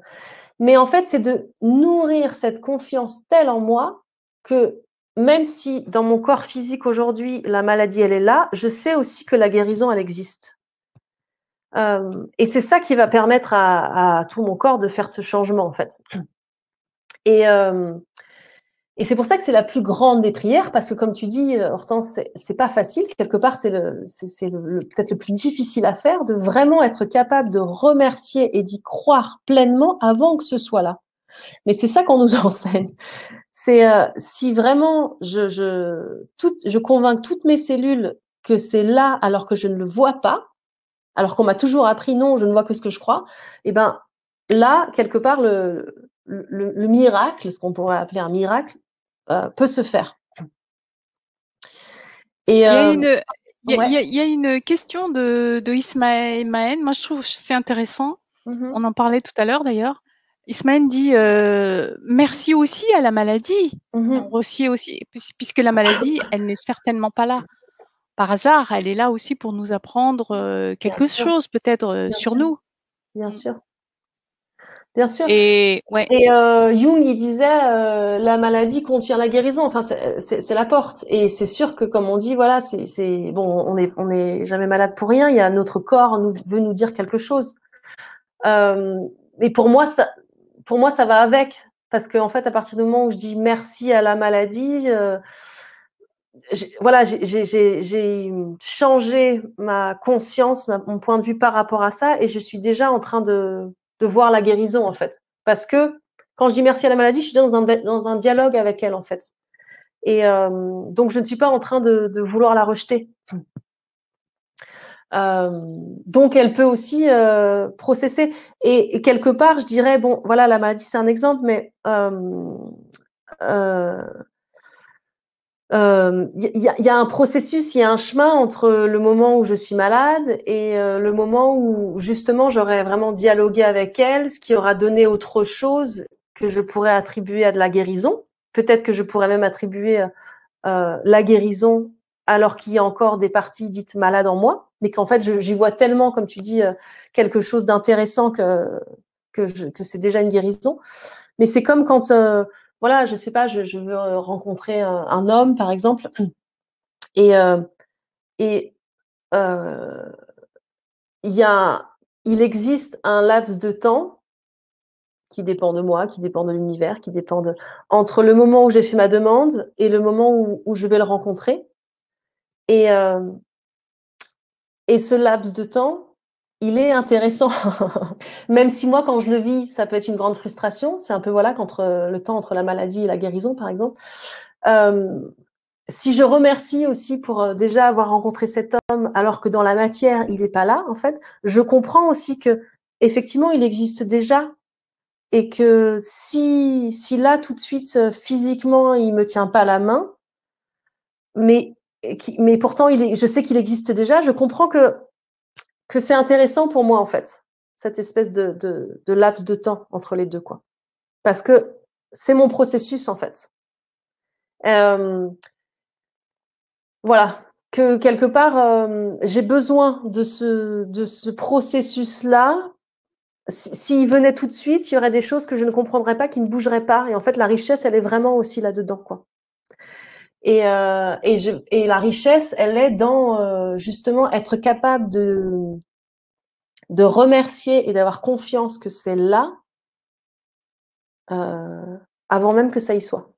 Mais en fait, c'est de nourrir cette confiance telle en moi que même si dans mon corps physique aujourd'hui, la maladie elle est là, je sais aussi que la guérison elle existe. Et c'est ça qui va permettre à tout mon corps de faire ce changement en fait. Et c'est pour ça que c'est la plus grande des prières, parce que comme tu dis, Hortense, c'est pas facile. Quelque part, c'est peut-être le plus difficile à faire, de vraiment être capable de remercier et d'y croire pleinement avant que ce soit là. Mais c'est ça qu'on nous enseigne. C'est si vraiment je convainc toutes mes cellules que c'est là alors que je ne le vois pas, alors qu'on m'a toujours appris non, je ne vois que ce que je crois. Et ben là, quelque part, le miracle, ce qu'on pourrait appeler un miracle, peut se faire. Et Il y a une, Ouais. il y a une question de Ismaël Mahen. Moi, je trouve que c'est intéressant. Mhm. On en parlait tout à l'heure d'ailleurs. Ismaël dit merci aussi à la maladie. Et on Mhm. remercie aussi, puisque la maladie, elle n'est certainement pas là par hasard. Elle est là aussi pour nous apprendre Bien quelque sûr, chose peut-être bien sur sûr, nous. bien Mm. sûr, bien sûr. Et ouais, Et Jung, il disait la maladie contient la guérison. Enfin, c'est la porte. Et c'est sûr que, comme on dit, voilà, c'est bon, on est jamais malade pour rien. Il y a notre corps veut nous dire quelque chose. Euh, mais pour moi, ça va avec, parce que en fait, à partir du moment où je dis merci à la maladie, voilà, j'ai changé ma conscience, mon point de vue par rapport à ça, et je suis déjà en train de voir la guérison en fait. Parce que quand je dis merci à la maladie, je suis dans un dialogue avec elle en fait. Et donc je ne suis pas en train de vouloir la rejeter. Euh, donc elle peut aussi processer. Et quelque part, je dirais bon, voilà, la maladie c'est un exemple, mais euh, y a un processus, il y a un chemin entre le moment où je suis malade et le moment où justement j'aurais vraiment dialogué avec elle, ce qui aura donné autre chose que je pourrais attribuer à de la guérison. Peut-être que je pourrais même attribuer la guérison alors qu'il y a encore des parties dites malades en moi, mais qu'en fait j'y vois tellement, comme tu dis, quelque chose d'intéressant que c'est déjà une guérison. Mais c'est comme quand voilà, je sais pas, je veux rencontrer un homme, par exemple, et et euh, il y a, il existe un laps de temps qui dépend de moi, qui dépend de l'univers, qui dépend de entre le moment où j'ai fait ma demande et le moment où je vais le rencontrer. Et et ce laps de temps, il est intéressant, même si moi, quand je le vis, ça peut être une grande frustration. C'est un peu voilà qu'entre le temps entre la maladie et la guérison, par exemple. Euh, Si je remercie aussi pour déjà avoir rencontré cet homme, alors que dans la matière, il n'est pas là, en fait, je comprends aussi que effectivement, il existe déjà et que si là, tout de suite, physiquement, il me tient pas la main, mais, mais pourtant, je sais qu'il existe déjà, je comprends que c'est intéressant pour moi, en fait, cette espèce de laps de temps entre les deux, quoi. Parce que c'est mon processus, en fait. Euh, Voilà, que quelque part, j'ai besoin de ce processus-là. S'il venait tout de suite, il y aurait des choses que je ne comprendrais pas, qui ne bougeraient pas. Et en fait, la richesse, elle est vraiment aussi là-dedans, quoi. Et la richesse, elle est dans justement être capable de remercier et d'avoir confiance que c'est là euh, avant même que ça y soit.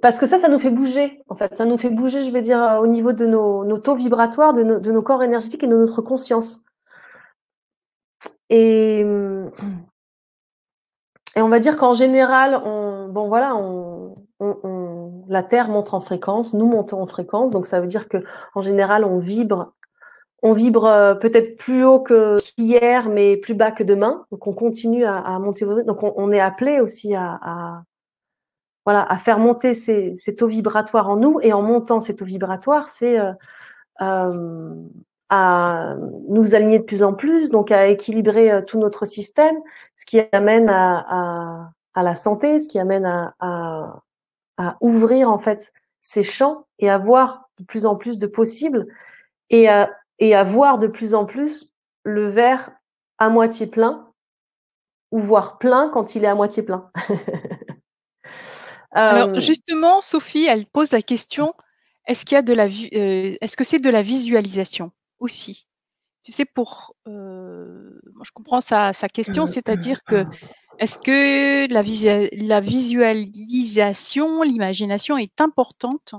Parce que ça nous fait bouger, en fait. Ça nous fait bouger, je vais dire, au niveau de nos taux vibratoires, de nos corps énergétiques et de notre conscience. Et, et on va dire qu'en général, bon voilà, la Terre monte en fréquence, nous montons en fréquence, donc ça veut dire que en général, on vibre peut-être plus haut que hier, mais plus bas que demain. Donc on continue à monter. Donc on est appelé aussi voilà, à faire monter ces taux vibratoires en nous, et en montant ces taux vibratoires, c'est euh, à nous aligner de plus en plus, donc à équilibrer tout notre système, ce qui amène à la santé, ce qui amène à ouvrir en fait ces champs et à voir de plus en plus de possibles, et à voir de plus en plus le verre à moitié plein, ou voir plein quand il est à moitié plein. alors euh, justement, Sophie, elle pose la question, est-ce qu'il y a est-ce que c'est de la visualisation aussi? Tu sais, moi je comprends sa question, c'est-à-dire que est-ce que la visualisation, l'imagination est importante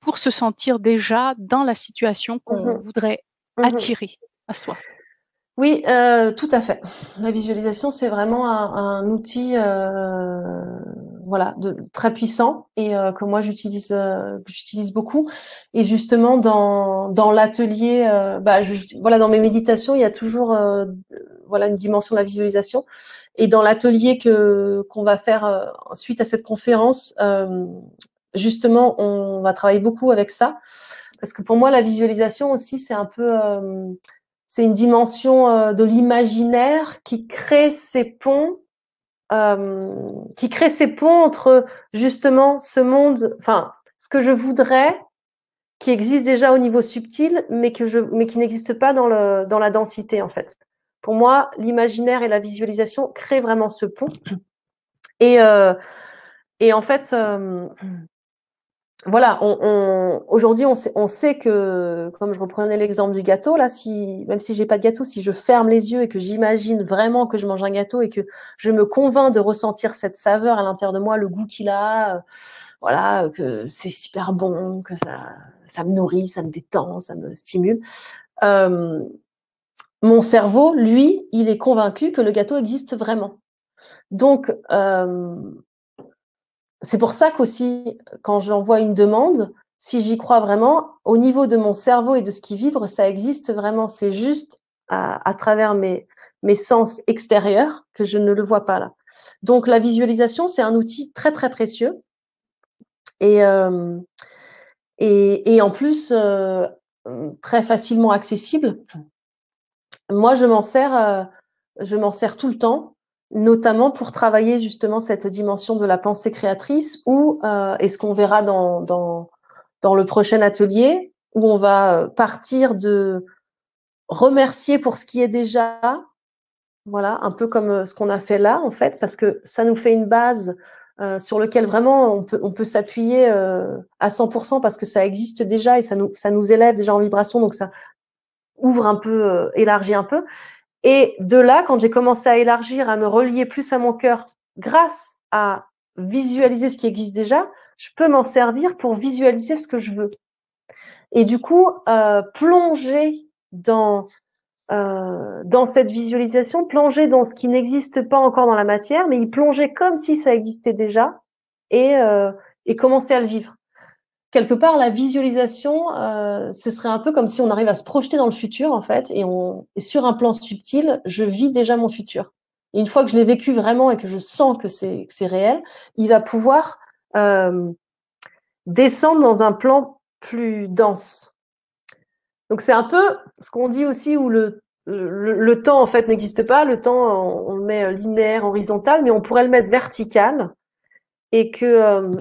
pour se sentir déjà dans la situation qu'on mhm, voudrait mhm. attirer à soi? Oui, tout à fait. La visualisation, c'est vraiment un outil, voilà, très puissant, et que moi j'utilise beaucoup. Et justement, dans l'atelier, voilà, dans mes méditations, il y a toujours, voilà, une dimension de la visualisation. Et dans l'atelier qu'on va faire suite à cette conférence, justement, on va travailler beaucoup avec ça. parce que pour moi, la visualisation aussi, c'est un peu, c'est une dimension de l'imaginaire qui crée ces ponts, entre justement ce monde, enfin, ce que je voudrais, qui existe déjà au niveau subtil, mais qui n'existe pas dans la densité, en fait. Pour moi, l'imaginaire et la visualisation créent vraiment ce pont. Et, en fait, voilà, aujourd'hui, on sait que, comme je reprenais l'exemple du gâteau, là, même si j'ai pas de gâteau, si je ferme les yeux et que j'imagine vraiment que je mange un gâteau et que je me convainc de ressentir cette saveur à l'intérieur de moi, le goût qu'il a, voilà, que c'est super bon, que ça me nourrit, ça me détend, ça me stimule. Mon cerveau, lui, il est convaincu que le gâteau existe vraiment. Donc, c'est pour ça qu'aussi, quand j'envoie une demande, si j'y crois vraiment, au niveau de mon cerveau et de ce qui vibre, ça existe vraiment. C'est juste à travers mes sens extérieurs que je ne le vois pas là. Donc, la visualisation, c'est un outil très, très précieux. Et en plus, très facilement accessible. Moi, je m'en sers tout le temps, notamment pour travailler justement cette dimension de la pensée créatrice ou, et ce qu'on verra dans le prochain atelier, où on va partir de remercier pour ce qui est déjà, voilà, un peu comme ce qu'on a fait là, en fait, parce que ça nous fait une base sur lequel vraiment on peut s'appuyer à 100% parce que ça existe déjà et ça nous élève déjà en vibration, donc ça ouvre un peu, élargit un peu. Et de là, quand j'ai commencé à élargir, à me relier plus à mon cœur, grâce à visualiser ce qui existe déjà, je peux m'en servir pour visualiser ce que je veux. Et du coup, plonger dans cette visualisation, plonger dans ce qui n'existe pas encore dans la matière, mais y plonger comme si ça existait déjà et commencer à le vivre. Quelque part, la visualisation, ce serait un peu comme si on arrive à se projeter dans le futur, en fait, et sur un plan subtil, je vis déjà mon futur. Et une fois que je l'ai vécu vraiment et que je sens que c'est réel, il va pouvoir descendre dans un plan plus dense. Donc c'est un peu ce qu'on dit aussi où le temps en fait n'existe pas. Le temps, on le met linéaire, horizontal, mais on pourrait le mettre vertical et que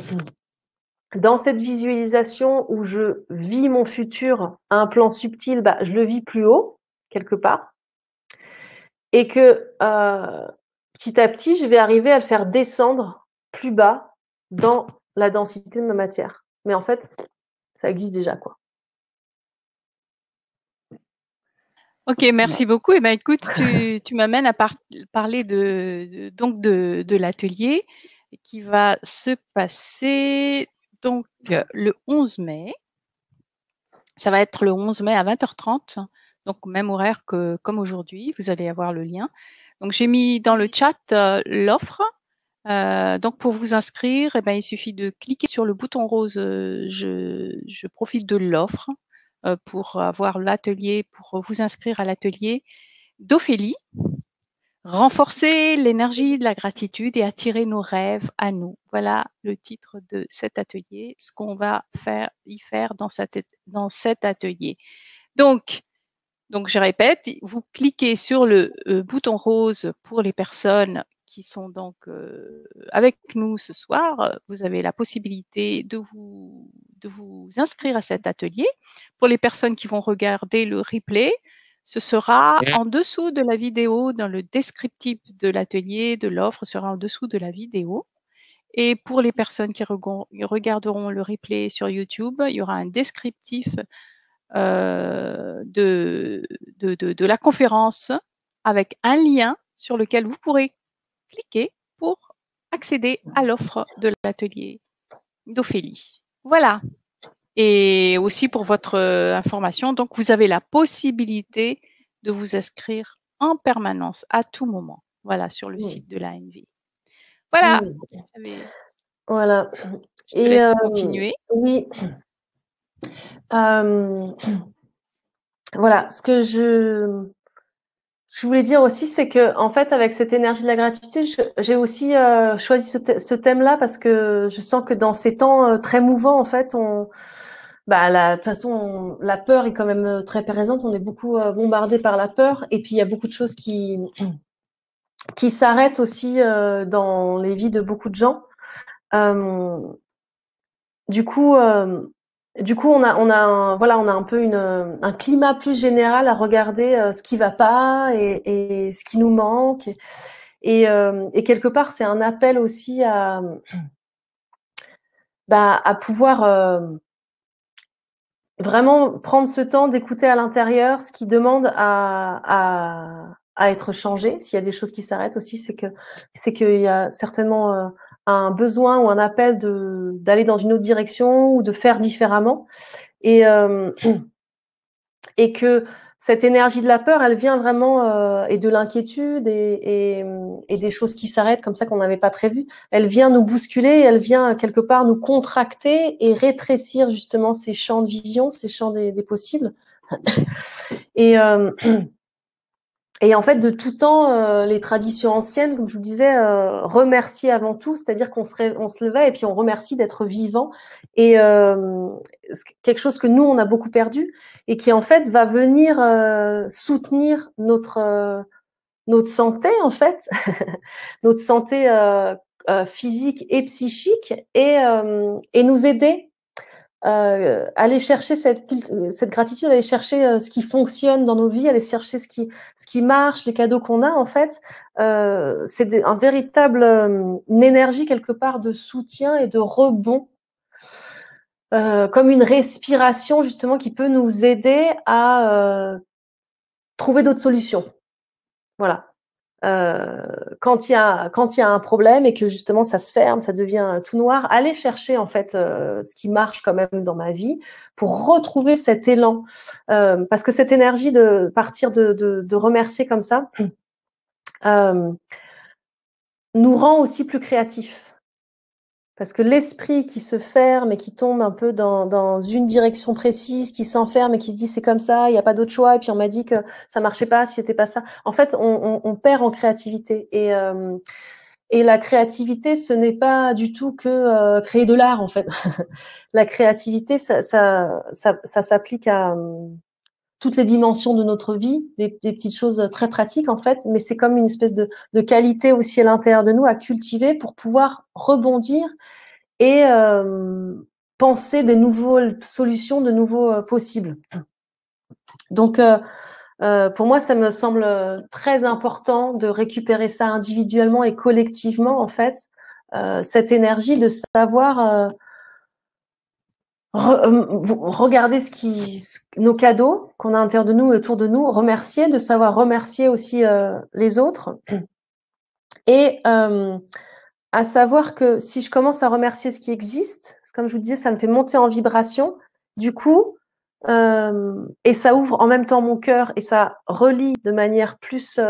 dans cette visualisation où je vis mon futur à un plan subtil, bah, je le vis plus haut, quelque part, et que petit à petit, je vais arriver à le faire descendre plus bas dans la densité de ma matière. Mais en fait, ça existe déjà, quoi. Ok, merci beaucoup. Eh ben, écoute, tu m'amènes à parler donc de l'atelier qui va se passer donc le 11 mai. Ça va être le 11 mai à 20h30, donc même horaire que comme aujourd'hui. Vous allez avoir le lien. Donc j'ai mis dans le chat l'offre. Donc pour vous inscrire, eh ben, il suffit de cliquer sur le bouton rose. Je profite de l'offre pour avoir l'atelier, pour vous inscrire à l'atelier d'Ophélie. Renforcer l'énergie de la gratitude et attirer nos rêves à nous. Voilà le titre de cet atelier, ce qu'on va y faire dans cet atelier. Donc, je répète, vous cliquez sur le bouton rose pour les personnes qui sont donc avec nous ce soir. Vous avez la possibilité de vous inscrire à cet atelier. Pour les personnes qui vont regarder le replay, ce sera en dessous de la vidéo, dans le descriptif de l'atelier, de l'offre sera en dessous de la vidéo. Et pour les personnes qui regarderont le replay sur YouTube, il y aura un descriptif de la conférence avec un lien sur lequel vous pourrez cliquer pour accéder à l'offre de l'atelier d'Ophélie. Voilà. Et aussi pour votre information, donc vous avez la possibilité de vous inscrire en permanence à tout moment. Voilà, sur le site de l'ANV. Voilà. Voilà. Je te laisse continuer. Oui. Voilà, ce que je voulais dire aussi, c'est que en fait, avec cette énergie de la gratitude, j'ai aussi choisi ce thème-là parce que je sens que dans ces temps très mouvants, en fait, De toute façon, la peur est quand même très présente. On est beaucoup bombardé par la peur, et puis il y a beaucoup de choses qui s'arrêtent aussi dans les vies de beaucoup de gens. Euh, du coup, euh, on a un peu un climat plus général à regarder ce qui va pas et ce qui nous manque. Et quelque part, c'est un appel aussi à pouvoir vraiment prendre ce temps d'écouter à l'intérieur ce qui demande à être changé. S'il y a des choses qui s'arrêtent aussi, c'est qu'il y a certainement un besoin ou un appel d'aller dans une autre direction ou de faire différemment. Et, euh, et que cette énergie de la peur, elle vient vraiment et de l'inquiétude et des choses qui s'arrêtent comme ça qu'on n'avait pas prévu. Elle vient nous bousculer, elle vient quelque part nous contracter et rétrécir justement ces champs de vision, ces champs des possibles. Et, euh, et en fait, de tout temps, les traditions anciennes, comme je vous disais, remercier avant tout, c'est-à-dire on se levait et puis on remercie d'être vivant. Et quelque chose que nous, on a beaucoup perdu et qui, en fait, va venir soutenir notre santé, en fait, notre santé physique et psychique et nous aider aller chercher cette gratitude, aller chercher ce qui fonctionne dans nos vies, aller chercher ce qui marche, les cadeaux qu'on a en fait. C'est un véritable une énergie quelque part de soutien et de rebond, comme une respiration justement qui peut nous aider à trouver d'autres solutions. Voilà. Quand il y a un problème et que justement ça se ferme, ça devient tout noir, aller chercher en fait ce qui marche quand même dans ma vie pour retrouver cet élan, parce que cette énergie de partir de remercier comme ça euh, nous rend aussi plus créatifs. Parce que l'esprit qui se ferme et qui tombe un peu dans une direction précise, qui s'enferme et qui se dit c'est comme ça, il n'y a pas d'autre choix, et puis on m'a dit que ça marchait pas si c'était pas ça. En fait, on perd en créativité. Et la créativité, ce n'est pas du tout que créer de l'art, en fait. La créativité, ça s'applique à toutes les dimensions de notre vie, des petites choses très pratiques, en fait, mais c'est comme une espèce de qualité aussi à l'intérieur de nous à cultiver pour pouvoir rebondir et penser des nouvelles solutions, de nouveaux possibles. Donc, pour moi, ça me semble très important de récupérer ça individuellement et collectivement, en fait, cette énergie de savoir regarder nos cadeaux qu'on a à l'intérieur de nous et autour de nous, remercier, de savoir remercier aussi les autres, et à savoir que si je commence à remercier ce qui existe, comme je vous disais, ça me fait monter en vibration, du coup, et ça ouvre en même temps mon cœur et ça relie de manière plus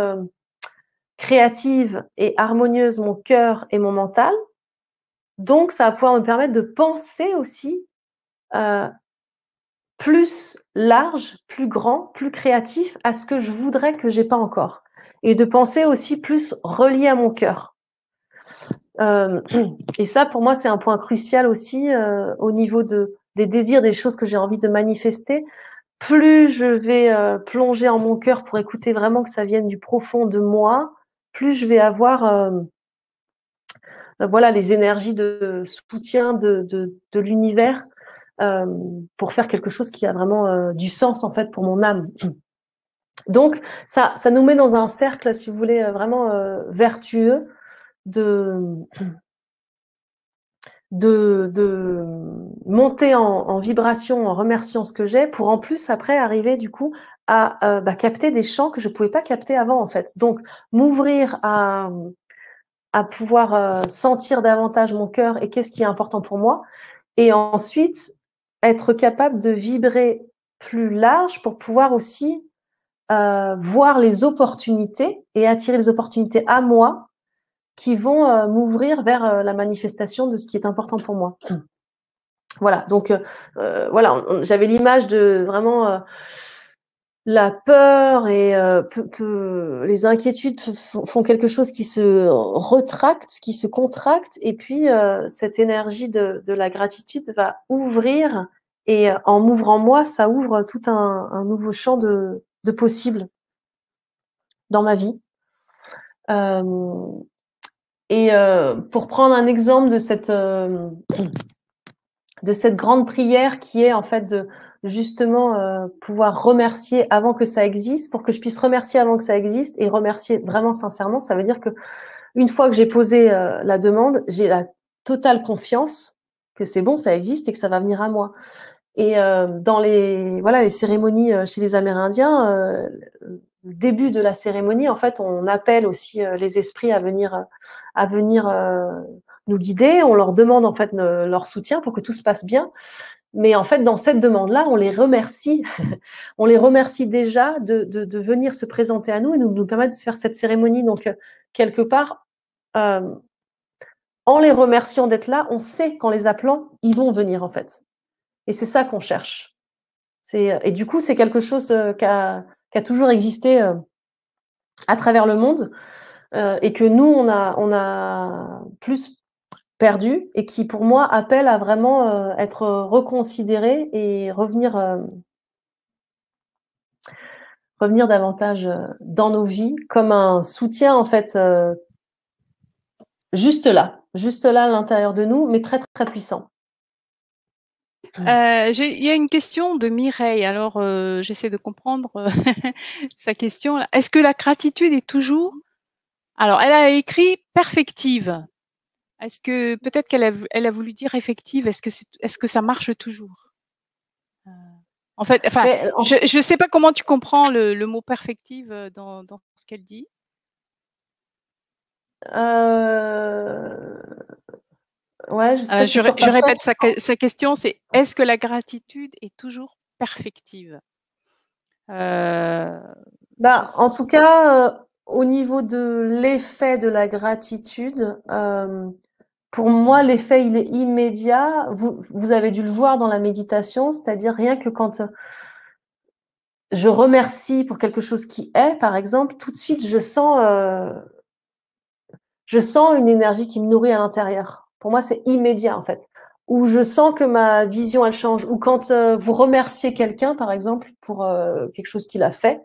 créative et harmonieuse mon cœur et mon mental. Donc, ça va pouvoir me permettre de penser aussi plus large, plus grand, plus créatif à ce que je voudrais que j'ai pas encore. Et de penser aussi plus relié à mon cœur. Et ça, pour moi, c'est un point crucial aussi au niveau des désirs, des choses que j'ai envie de manifester. Plus je vais plonger en mon cœur pour écouter vraiment que ça vienne du profond de moi, plus je vais avoir voilà les énergies de soutien de l'univers pour faire quelque chose qui a vraiment du sens en fait pour mon âme. Donc ça nous met dans un cercle, si vous voulez, vraiment vertueux de de monter en vibration en remerciant ce que j'ai pour en plus après arriver du coup à capter des champs que je pouvais pas capter avant en fait. Donc m'ouvrir à pouvoir sentir davantage mon cœur et qu'est-ce qui est important pour moi, et ensuite être capable de vibrer plus large pour pouvoir aussi voir les opportunités et attirer les opportunités à moi qui vont m'ouvrir vers la manifestation de ce qui est important pour moi. Voilà, donc voilà, j'avais l'image de vraiment la peur et les inquiétudes font quelque chose qui se retracte, qui se contracte, et puis cette énergie de la gratitude va ouvrir Et en m'ouvrant moi, ça ouvre tout un nouveau champ de possibles dans ma vie. Et pour prendre un exemple de cette grande prière qui est en fait de justement pouvoir remercier avant que ça existe, pour que je puisse remercier avant que ça existe et remercier vraiment sincèrement, ça veut dire que une fois que j'ai posé la demande, j'ai la totale confiance que c'est bon, ça existe et que ça va venir à moi. Et dans les cérémonies chez les Amérindiens, le début de la cérémonie, en fait, on appelle aussi les esprits à venir nous guider. On leur demande en fait leur soutien pour que tout se passe bien. Mais en fait, dans cette demande-là, on les remercie. On les remercie déjà de venir se présenter à nous et nous permettre de faire cette cérémonie. Donc, quelque part, euh, en les remerciant d'être là, on sait qu'en les appelant, ils vont venir en fait. Et c'est ça qu'on cherche. Et du coup, c'est quelque chose qui a toujours existé à travers le monde et que nous, on a plus perdu et qui, pour moi, appelle à vraiment être reconsidéré et revenir davantage dans nos vies comme un soutien, en fait, juste là à l'intérieur de nous, mais très, très puissant. Il y a une question de Mireille. Alors, j'essaie de comprendre sa question. Est-ce que la gratitude est toujours... Alors, elle a écrit perfective. Est-ce que peut-être elle a voulu dire effective? Est-ce que ça marche toujours? En fait, enfin, Mais, je sais pas comment tu comprends le mot perfective dans ce qu'elle dit. ouais, je sais pas si c'est toujours Je parfait. répète sa question, c'est est-ce que la gratitude est toujours perfective? En tout cas, au niveau de l'effet de la gratitude, pour moi, l'effet, il est immédiat. Vous avez dû le voir dans la méditation, c'est-à-dire rien que quand je remercie pour quelque chose qui est, par exemple, tout de suite, je sens une énergie qui me nourrit à l'intérieur. Pour moi, c'est immédiat, en fait. Ou je sens que ma vision, elle change. Ou quand vous remerciez quelqu'un, par exemple, pour quelque chose qu'il a fait,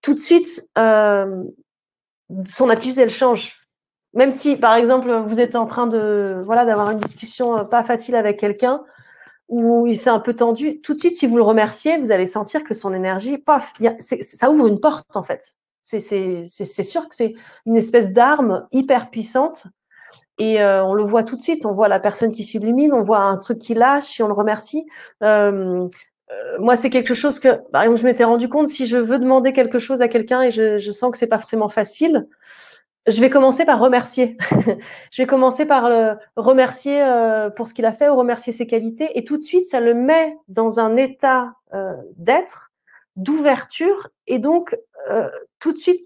tout de suite, son attitude, elle change. Même si, par exemple, vous êtes en train d'avoir une discussion pas facile avec quelqu'un, où il s'est un peu tendu, tout de suite, si vous le remerciez, vous allez sentir que son énergie, paf, ça ouvre une porte, en fait. C'est sûr que c'est une espèce d'arme hyper puissante. Et on le voit tout de suite, on voit la personne qui s'illumine, on voit un truc qui lâche, si on le remercie. Moi, c'est quelque chose que, par exemple, je m'étais rendu compte, si je veux demander quelque chose à quelqu'un et je sens que c'est pas forcément facile, je vais commencer par remercier. Je vais commencer par le remercier pour ce qu'il a fait ou remercier ses qualités. Et tout de suite, ça le met dans un état d'être, d'ouverture. Et donc, tout de suite,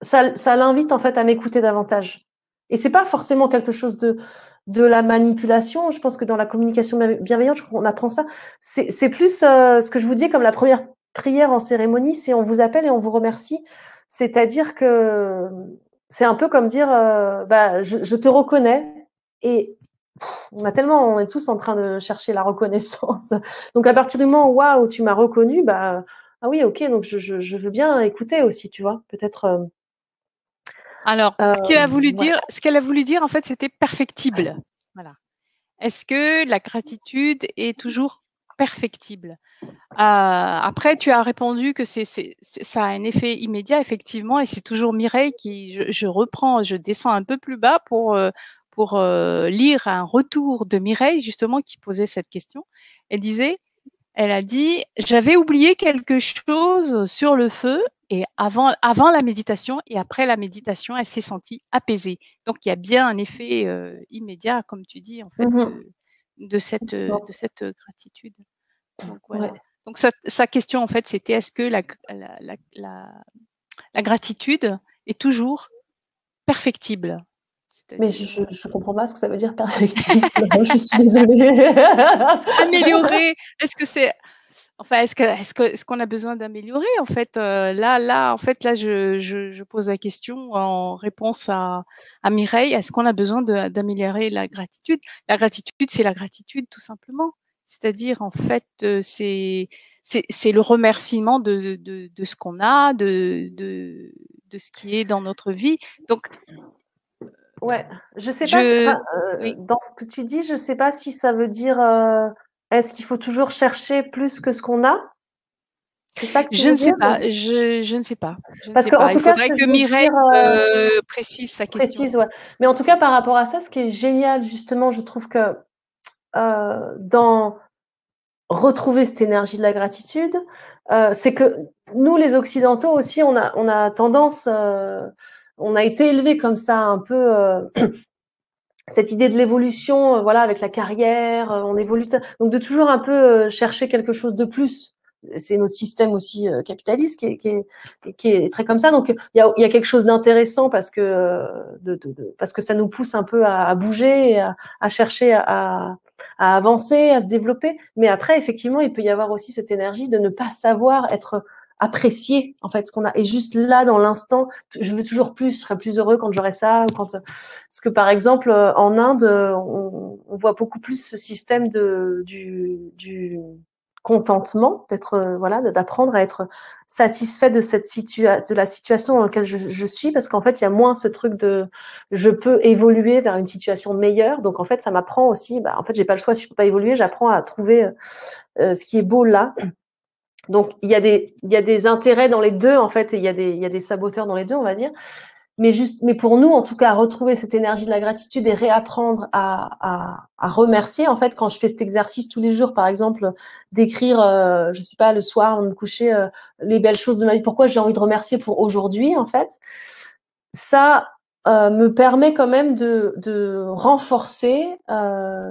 ça l'invite en fait à m'écouter davantage. Et c'est pas forcément quelque chose de la manipulation. Je pense que dans la communication bienveillante, on apprend ça. C'est plus ce que je vous dis comme la première prière en cérémonie, c'est on vous appelle et on vous remercie. C'est-à-dire que c'est un peu comme dire je te reconnais et on est tous en train de chercher la reconnaissance. Donc à partir du moment où waouh, tu m'as reconnu, bah ah oui, ok, donc je veux bien écouter aussi, tu vois, peut-être. Alors, Ouais. ce qu'elle a voulu dire, en fait, c'était perfectible. Voilà. Est-ce que la gratitude est toujours perfectible? Après, tu as répondu que ça a un effet immédiat, effectivement, et c'est toujours Mireille je descends un peu plus bas pour lire un retour de Mireille, justement, qui posait cette question. Elle a dit, j'avais oublié quelque chose sur le feu et avant la méditation et après la méditation, elle s'est sentie apaisée. Donc, il y a bien un effet immédiat, comme tu dis, en fait, Mhm. de cette gratitude. Donc, voilà. Ouais. Donc, sa question, en fait, c'était est-ce que la gratitude est toujours perfectible? Mais C'est-à-dire je comprends pas ce que ça veut dire perfectible. Je suis désolée. améliorer. Est-ce que c'est Enfin, est-ce qu'on a besoin d'améliorer en fait en fait là je pose la question en réponse à Mireille. Est-ce qu'on a besoin d'améliorer la gratitude? La gratitude, c'est la gratitude tout simplement. C'est-à-dire, en fait, c'est le remerciement de ce qu'on a, de ce qui est dans notre vie. Donc, Ouais, je sais pas, je, enfin, oui, dans ce que tu dis, je sais pas si ça veut dire, est-ce qu'il faut toujours chercher plus que ce qu'on a? C'est ça que tu je veux ne sais dire? pas, je ne sais pas, je ne Parce sais qu'en pas. Il tout cas, ce faudrait que je que veux Mireille dire, précise sa question. précise, ouais. Mais en tout cas, par rapport à ça, ce qui est génial, justement, je trouve que dans retrouver cette énergie de la gratitude, c'est que nous, les Occidentaux aussi, on a tendance, on a été élevés comme ça, un peu cette idée de l'évolution, voilà, avec la carrière, on évolue. Donc de toujours un peu chercher quelque chose de plus. C'est notre système aussi capitaliste qui est très comme ça. Donc il y a quelque chose d'intéressant parce que parce que ça nous pousse un peu à bouger, et à chercher à avancer, à se développer. Mais après, effectivement, il peut y avoir aussi cette énergie de ne pas savoir être apprécié en fait ce qu'on a, et juste là dans l'instant, je veux toujours plus, je serais plus heureux quand j'aurais ça, ou quand parce que par exemple en Inde, on voit beaucoup plus ce système du contentement, d'être voilà, d'apprendre à être satisfait de de la situation dans laquelle je suis, parce qu'en fait il y a moins ce truc de je peux évoluer vers une situation meilleure. Donc en fait ça m'apprend aussi, bah en fait j'ai pas le choix, si je peux pas évoluer, j'apprends à trouver ce qui est beau là. Donc il y a des intérêts dans les deux en fait, et il y a des saboteurs dans les deux, on va dire. Mais pour nous, en tout cas, retrouver cette énergie de la gratitude et réapprendre à remercier. En fait, quand je fais cet exercice tous les jours, par exemple, d'écrire, je sais pas, le soir, avant de me coucher, les belles choses de ma vie, pourquoi j'ai envie de remercier pour aujourd'hui, en fait, ça me permet quand même de renforcer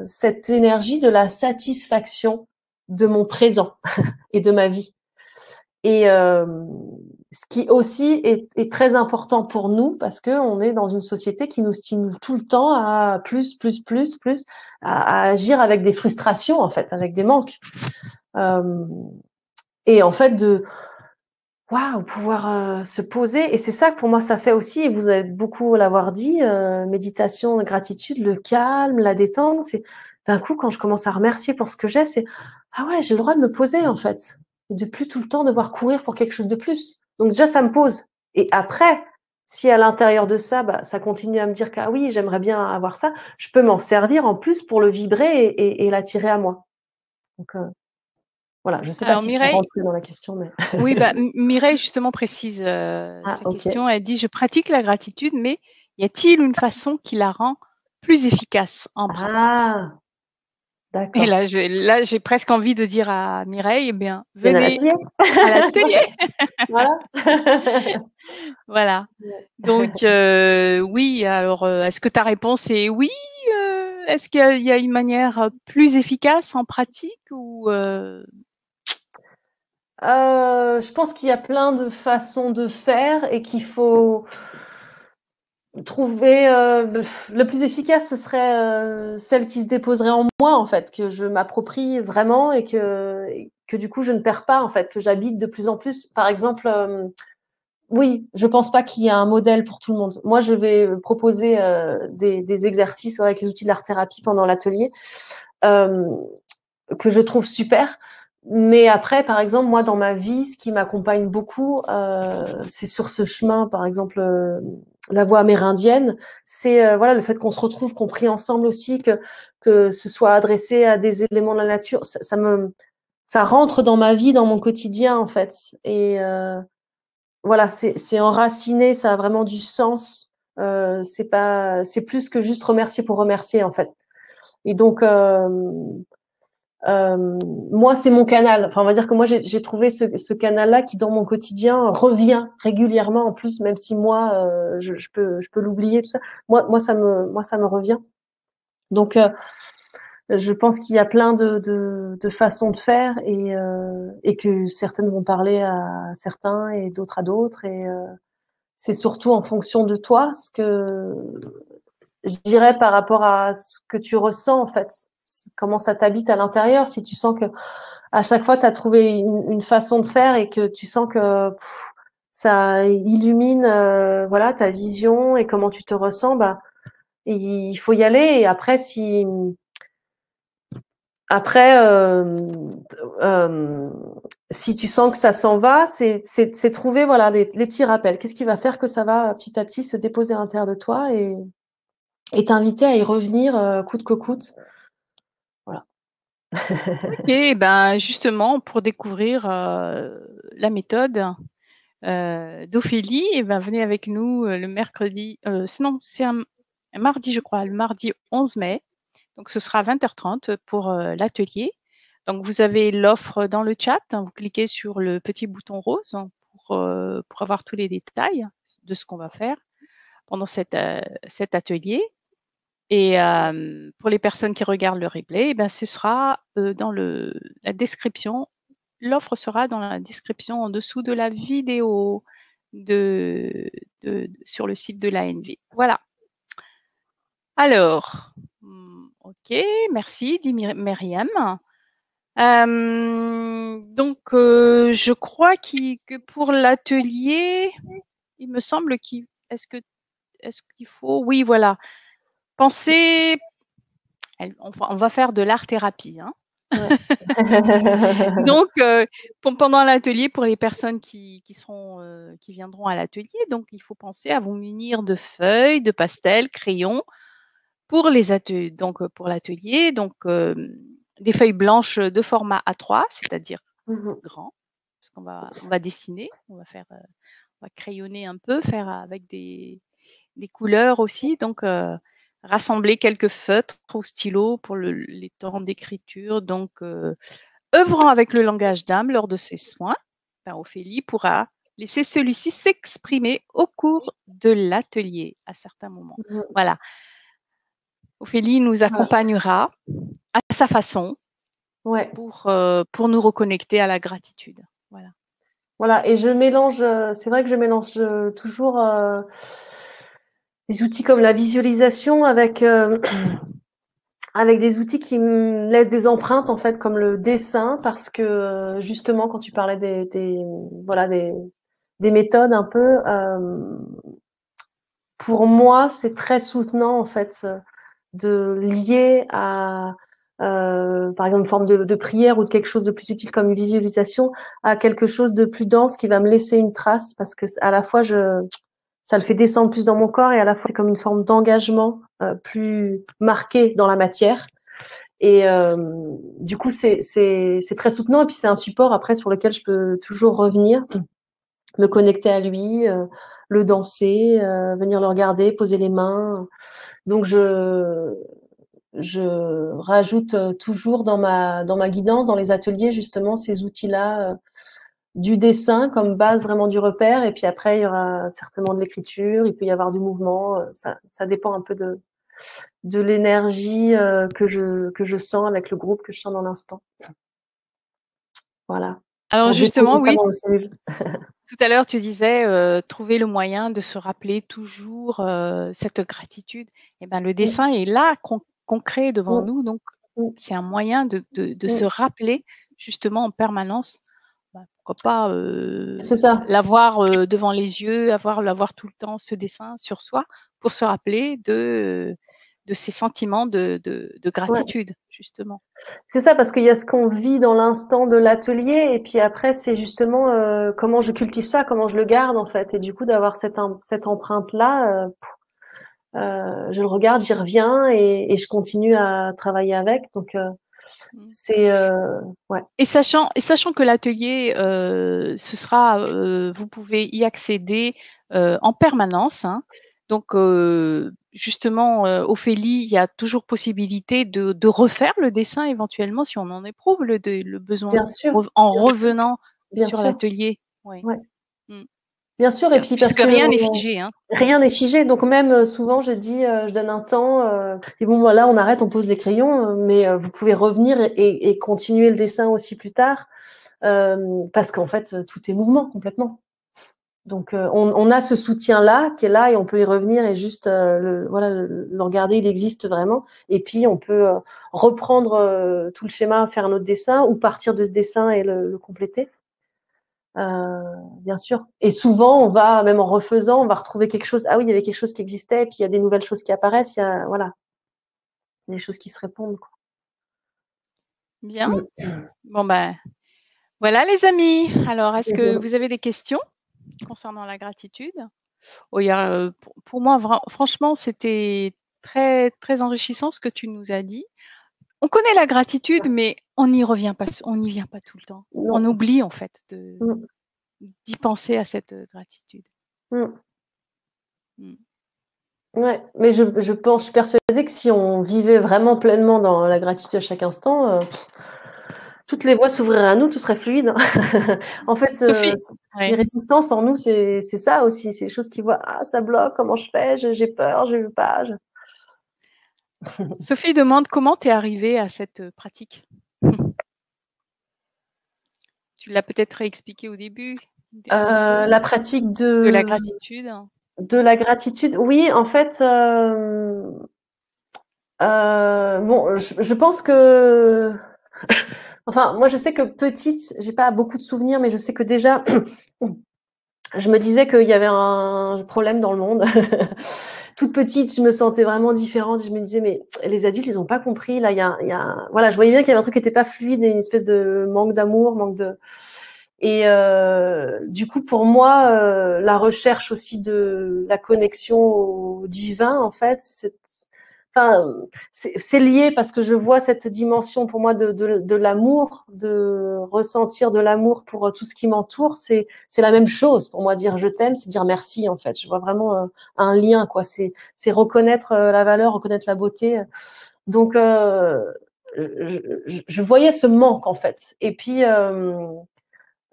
cette énergie de la satisfaction de mon présent et de ma vie. Et ce qui aussi est très important pour nous, parce que on est dans une société qui nous stimule tout le temps à plus, plus, plus, plus, à agir avec des frustrations en fait, avec des manques. Euh, et en fait de waouh, pouvoir se poser. Et c'est ça que pour moi ça fait aussi. Et vous avez beaucoup l'avoir dit, méditation, gratitude, le calme, la détente. C'est d'un coup quand je commence à remercier pour ce que j'ai, c'est ah ouais, j'ai le droit de me poser en fait, et de plus tout le temps devoir courir pour quelque chose de plus. Donc déjà ça me pose. Et après, si à l'intérieur de ça, bah, ça continue à me dire que ah oui, j'aimerais bien avoir ça, je peux m'en servir en plus pour le vibrer et l'attirer à moi. Donc voilà, je sais pas Alors si c'est Mireille, rentré dans la question, mais oui, bah, Mireille justement précise ah sa ok. question. Elle dit, je pratique la gratitude, mais y a-t-il une façon qui la rend plus efficace en pratique? Ah, Et d'accord. là, j'ai presque envie de dire à Mireille, eh bien, Viens à venez l'atelier. à l'atelier. Voilà. Voilà. Donc, oui, alors, est-ce que ta réponse est oui? Est-ce qu'il y a une manière plus efficace en pratique ou Je pense qu'il y a plein de façons de faire et qu'il faut trouver le plus efficace, ce serait celle qui se déposerait en moi, en fait, que je m'approprie vraiment et que du coup je ne perds pas, en fait, que j'habite de plus en plus. Par exemple, oui, je pense pas qu'il y a un modèle pour tout le monde. Moi, je vais proposer des exercices avec les outils de l'art-thérapie pendant l'atelier euh, que je trouve super. Mais après, par exemple, moi, dans ma vie, ce qui m'accompagne beaucoup, c'est sur ce chemin, par exemple, la voie amérindienne, c'est voilà le fait qu'on se retrouve, qu'on prie ensemble aussi, que ce soit adressé à des éléments de la nature, ça rentre dans ma vie, dans mon quotidien, en fait. Et voilà, c'est enraciné, ça a vraiment du sens. C'est plus que juste remercier pour remercier, en fait. Et donc, moi, c'est mon canal. Enfin, on va dire que moi, j'ai trouvé ce canal-là qui, dans mon quotidien, revient régulièrement. En plus, même si moi, je peux l'oublier tout ça. Moi, ça me revient. Donc, je pense qu'il y a plein de façons de faire et que certaines vont parler à certains et d'autres à d'autres. Et c'est surtout en fonction de toi ce que je dirais par rapport à ce que tu ressens en fait. Comment ça t'habite à l'intérieur. Si tu sens que à chaque fois, tu as trouvé une façon de faire et que tu sens que ça illumine voilà ta vision et comment tu te ressens, bah il faut y aller. Et après, si après, si tu sens que ça s'en va, c'est trouver voilà les petits rappels. Qu'est-ce qui va faire que ça va petit à petit se déposer à l'intérieur de toi et t'inviter à y revenir coûte que coûte. Voilà. Et ben justement, pour découvrir la méthode d'Ophélie, et ben venez avec nous le mercredi. Sinon, c'est un mardi, je crois, le mardi 11 mai. Donc, ce sera à 20h30 pour l'atelier. Donc, vous avez l'offre dans le chat. Hein, vous cliquez sur le petit bouton rose pour avoir tous les détails de ce qu'on va faire pendant cet atelier. Et pour les personnes qui regardent le replay, eh ben, ce sera dans la description. L'offre sera dans la description en dessous de la vidéo sur le site de l'ANV. Voilà. Alors, ok, merci, dit Myriam. Donc, je crois que pour l'atelier, il me semble est-ce qu'il faut, oui, voilà, penser, on va faire de l'art-thérapie, hein. Ouais. Donc, pendant l'atelier, pour les personnes qui viendront à l'atelier, donc il faut penser à vous munir de feuilles, de pastels, crayons pour les ateliers. Donc, pour l'atelier, donc des feuilles blanches de format A3, c'est-à-dire grand, parce on va dessiner, on va crayonner un peu, faire avec des couleurs aussi. Donc, rassembler quelques feutres ou stylos pour les temps d'écriture. Donc, œuvrant avec le langage d'âme lors de ses soins, Ophélie pourra laisser celui-ci s'exprimer au cours de l'atelier à certains moments. Voilà. Ophélie nous accompagnera à sa façon Ouais. pour nous reconnecter à la gratitude. Voilà. Voilà, et je mélange, c'est vrai que je mélange toujours des outils comme la visualisation avec avec des outils qui me laissent des empreintes en fait, comme le dessin, parce que justement quand tu parlais voilà des méthodes un peu, pour moi c'est très soutenant en fait de lier à par exemple une forme de prière ou de quelque chose de plus subtil comme une visualisation à quelque chose de plus dense qui va me laisser une trace parce que à la fois ça le fait descendre plus dans mon corps et à la fois c'est comme une forme d'engagement plus marqué dans la matière et du coup c'est très soutenant et puis c'est un support après sur lequel je peux toujours revenir, me connecter à lui, le danser, venir le regarder, poser les mains. Donc je rajoute toujours dans ma guidance, dans les ateliers, justement, ces outils-là, du dessin comme base vraiment du repère. Et puis après, il y aura certainement de l'écriture, il peut y avoir du mouvement. Ça dépend un peu de l'énergie que je sens avec le groupe, que je sens dans l'instant. Voilà. Alors Pour déposer justement, ça oui, dans le cellule. tout à l'heure, tu disais trouver le moyen de se rappeler toujours cette gratitude. Eh ben, le Mm, dessin est là, concret devant mm, nous. Donc, mm, c'est un moyen de se mm. rappeler justement en permanence. Pourquoi pas C'est ça. l'avoir devant les yeux, l'avoir tout le temps, ce dessin sur soi, pour se rappeler de ces sentiments de Ouais. gratitude, justement. C'est ça, parce qu'il y a ce qu'on vit dans l'instant de l'atelier, et puis après, c'est justement comment je cultive ça, comment je le garde en fait, et du coup d'avoir cette empreinte-là, je le regarde, j'y reviens, et je continue à travailler avec. Donc Mm. c'est ouais, Et sachant que l'atelier, vous pouvez y accéder en permanence. Hein. Donc, justement, Ophélie, il y a toujours possibilité de refaire le dessin éventuellement si on en éprouve le besoin, bien sûr, en bien sûr, revenant bien sur sûr, l'atelier. Oui. ouais, Mm. bien sûr, et puis parce Puisque que rien n'est figé. Hein. rien n'est figé, donc même souvent je dis, je donne un temps, et bon voilà, on arrête, on pose les crayons, mais vous pouvez revenir et continuer le dessin aussi plus tard, parce qu'en fait tout est mouvement complètement. Donc on a ce soutien-là qui est là et on peut y revenir et juste le regarder, il existe vraiment. Et puis on peut reprendre tout le schéma, faire un autre dessin ou partir de ce dessin et le compléter. Bien sûr. Et souvent, on va, même en refaisant, on va retrouver quelque chose. Ah oui, il y avait quelque chose qui existait, et puis il y a des nouvelles choses qui apparaissent. Il y a, voilà, des choses qui se répondent, quoi. Bien. Bon, ben, voilà les amis. Alors, est-ce que vous avez des questions concernant la gratitude? Oh, pour moi, franchement, c'était très, très enrichissant ce que tu nous as dit. On connaît la gratitude, mais on n'y revient pas, on n'y vient pas tout le temps. On Non. oublie en fait Mm. d'y penser à cette gratitude. Mm. Mm. Ouais, mais je suis persuadée que si on vivait vraiment pleinement dans la gratitude à chaque instant, toutes les voies s'ouvriraient à nous, tout serait fluide, hein. En fait, Sophie, les ouais. résistances en nous, c'est ça aussi, c'est les choses qui voient: «Ah ça bloque, comment je fais? J'ai peur, je veux pas, je» Sophie demande comment tu es arrivée à cette pratique. Tu l'as peut-être expliqué au début La pratique de la gratitude. de la gratitude, oui, en fait, bon, je pense que enfin, moi, je sais que petite, j'ai pas beaucoup de souvenirs, mais je sais que déjà, je me disais qu'il y avait un problème dans le monde. Toute petite, je me sentais vraiment différente. Je me disais, mais les adultes, ils ont pas compris. Là, voilà, je voyais bien qu'il y avait un truc qui était pas fluide, et une espèce de manque d'amour, manque de. Et du coup, pour moi, la recherche aussi de la connexion au divin, en fait, enfin, c'est lié parce que je vois cette dimension pour moi de l'amour, de ressentir de l'amour pour tout ce qui m'entoure. C'est la même chose pour moi. Dire je t'aime, c'est dire merci, en fait. Je vois vraiment un lien, quoi. C'est reconnaître la valeur, reconnaître la beauté. Donc, je voyais ce manque, en fait. Et puis,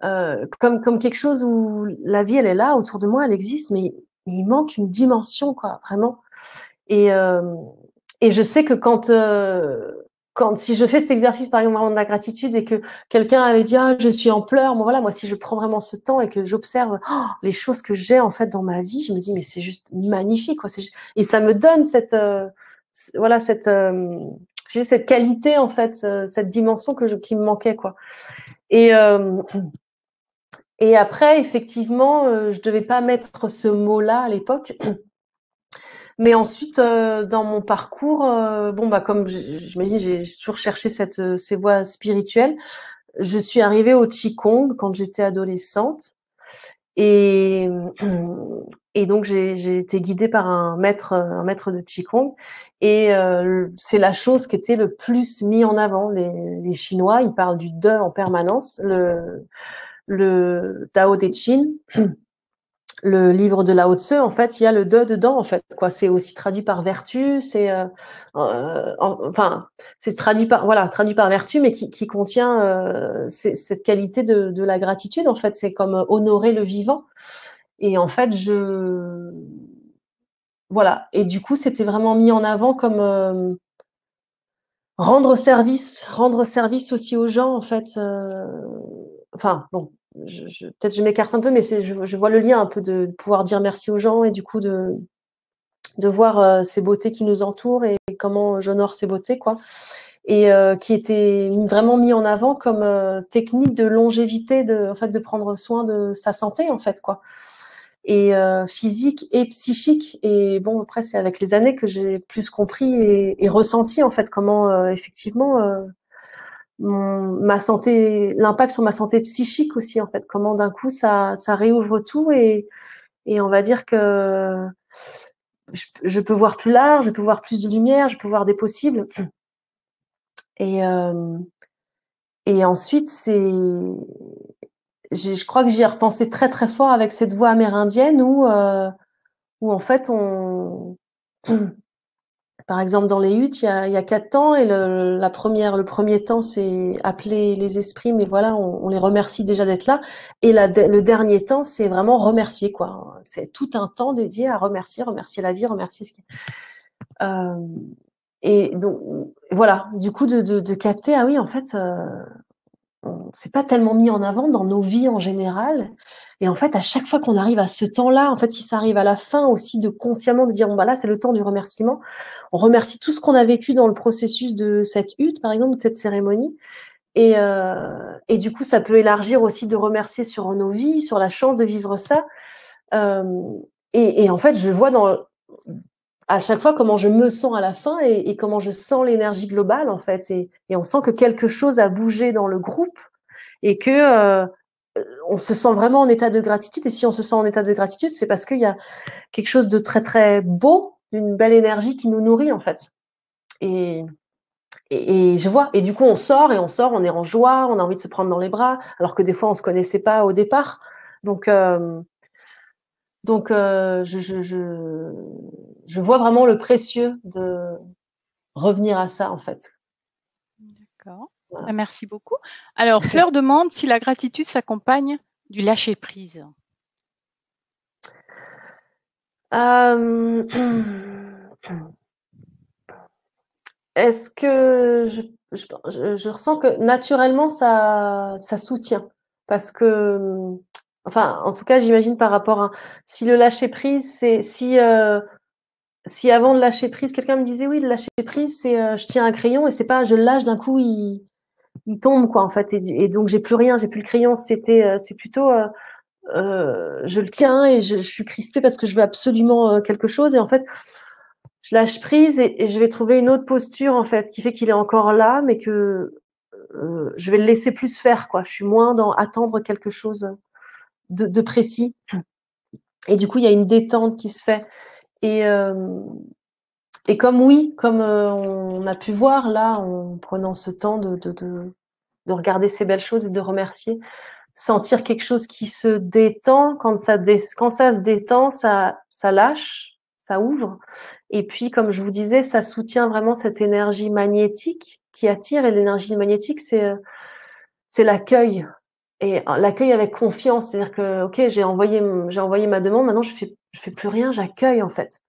comme quelque chose où la vie, elle est là autour de moi, elle existe, mais il manque une dimension, quoi, vraiment. Et, euh, et je sais que quand si je fais cet exercice, par exemple, vraiment de la gratitude, et que quelqu'un avait dit ah je suis en pleurs, bon voilà, moi si je prends vraiment ce temps et que j'observe les choses que j'ai en fait dans ma vie, je me dis mais c'est juste magnifique, quoi. Et ça me donne voilà cette qualité, en fait, cette dimension qui me manquait, quoi. Et et après, effectivement, je devais pas mettre ce mot-là à l'époque. Mais ensuite, dans mon parcours, bon, bah, comme j'imagine, j'ai toujours cherché ces voies spirituelles. Je suis arrivée au Qigong quand j'étais adolescente. Et, et donc, j'ai été guidée par un maître de Qigong. Et c'est la chose qui était le plus mis en avant. Les Chinois, ils parlent du De en permanence, le Tao Te Ching, le livre de Lao Tse, en fait, il y a le de dedans, en fait, quoi. C'est aussi traduit par vertu, enfin, c'est traduit par, voilà, traduit par vertu, mais qui contient cette qualité de la gratitude, en fait. C'est comme honorer le vivant. Et en fait, voilà. Et du coup, c'était vraiment mis en avant comme rendre service aussi aux gens, en fait. Enfin, bon, peut-être je m'écarte un peu, mais je vois le lien un peu de pouvoir dire merci aux gens, et du coup de voir ces beautés qui nous entourent et comment j'honore ces beautés, quoi. Et qui était vraiment mis en avant comme technique de longévité, en fait, de prendre soin de sa santé, en fait, quoi. Et physique et psychique. Et bon, après, c'est avec les années que j'ai plus compris et ressenti, en fait, comment effectivement ma santé, l'impact sur ma santé psychique aussi, en fait, comment d'un coup ça réouvre tout, et on va dire que je peux voir plus large, je peux voir plus de lumière, je peux voir des possibles. Et ensuite je crois que j'y ai repensé très très fort avec cette voix amérindienne où en fait par exemple, dans les huttes, il y a 4 temps, et le premier temps, c'est appeler les esprits, mais voilà, on les remercie déjà d'être là. Et le dernier temps, c'est vraiment remercier, quoi. C'est tout un temps dédié à remercier la vie, remercier ce qui. Euh, et donc, voilà, du coup, de capter, ah oui, en fait, c'est pas tellement mis en avant dans nos vies en général. Et en fait, à chaque fois qu'on arrive à ce temps-là, en fait, si ça arrive à la fin aussi, de consciemment de dire, bon, bah là, c'est le temps du remerciement. On remercie tout ce qu'on a vécu dans le processus de cette hutte, par exemple, de cette cérémonie. Et du coup, ça peut élargir aussi de remercier sur nos vies, sur la chance de vivre ça. Euh, et en fait, je vois à chaque fois comment je me sens à la fin et comment je sens l'énergie globale en fait et on sent que quelque chose a bougé dans le groupe et que on se sent vraiment en état de gratitude et si on se sent en état de gratitude c'est parce qu'il y a quelque chose de très très beau, d'une belle énergie qui nous nourrit en fait et et je vois et du coup on sort, on est en joie, on a envie de se prendre dans les bras alors que des fois on se connaissait pas au départ donc je vois vraiment le précieux de revenir à ça, en fait. D'accord. Voilà. Bah, merci beaucoup. Alors, Fleur demande si la gratitude s'accompagne du lâcher-prise. Euh, Est-ce que je ressens que naturellement ça soutient parce que enfin en tout cas j'imagine par rapport à si le lâcher prise c'est si avant de lâcher prise quelqu'un me disait oui le lâcher prise c'est je tiens un crayon et c'est pas je le lâche d'un coup il tombe quoi en fait et donc j'ai plus rien j'ai plus le crayon c'est plutôt je le tiens et je suis crispée parce que je veux absolument quelque chose et en fait je lâche prise et je vais trouver une autre posture en fait qui fait qu'il est encore là mais que je vais le laisser plus faire quoi je suis moins dans attendre quelque chose de précis et du coup il y a une détente qui se fait et et comme oui comme on a pu voir là en prenant ce temps de regarder ces belles choses et de remercier sentir quelque chose qui se détend. Quand ça se détend, ça lâche, ça ouvre. Et puis, comme je vous disais, ça soutient vraiment cette énergie magnétique qui attire. Et l'énergie magnétique, c'est l'accueil. Et l'accueil avec confiance. C'est-à-dire que, ok, j'ai envoyé ma demande. Maintenant, je fais plus rien. J'accueille, en fait.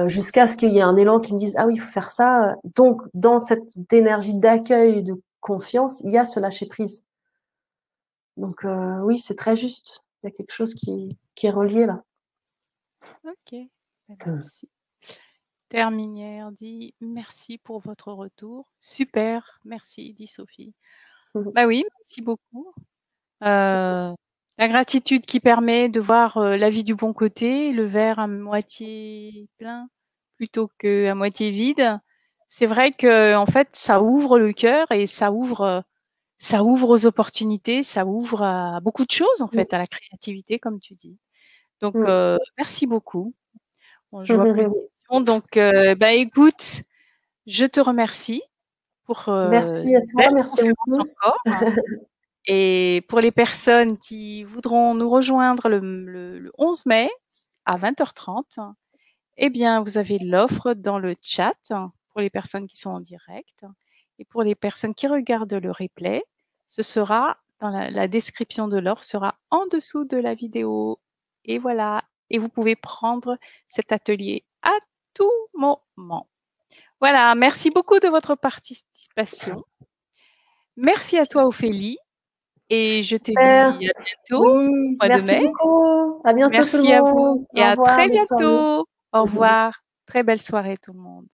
Jusqu'à ce qu'il y ait un élan qui me dise, ah oui, il faut faire ça. Donc, dans cette énergie d'accueil, de confiance, il y a ce lâcher prise. Donc oui, c'est très juste. Il y a quelque chose qui est relié là. Ok, bah, merci. Terminière dit merci pour votre retour. Super, merci, dit Sophie. Bah oui, merci beaucoup. La gratitude qui permet de voir la vie du bon côté, le verre à moitié plein plutôt qu'à moitié vide. C'est vrai que en fait, ça ouvre le cœur et ça ouvre aux opportunités, ça ouvre à beaucoup de choses en fait, à la créativité comme tu dis. Donc merci beaucoup. Bon, je vois plus de questions. Donc bah écoute, je te remercie pour Merci à cette toi, belle merci à vous conférence tous. encore. Et pour les personnes qui voudront nous rejoindre le 11 mai à 20h30, eh bien, vous avez l'offre dans le chat pour les personnes qui sont en direct. Et pour les personnes qui regardent le replay, ce sera dans la description de l'offre sera en dessous de la vidéo. Et voilà. Et vous pouvez prendre cet atelier à tout moment. Voilà. Merci beaucoup de votre participation. Merci à toi, Ophélie. Et je te Super. dis à bientôt, Oui, au mois de merci mai. beaucoup. À bientôt tout le Merci à monde. vous et Au à revoir, très bonne soirée. bientôt. Au revoir. Très belle soirée tout le monde.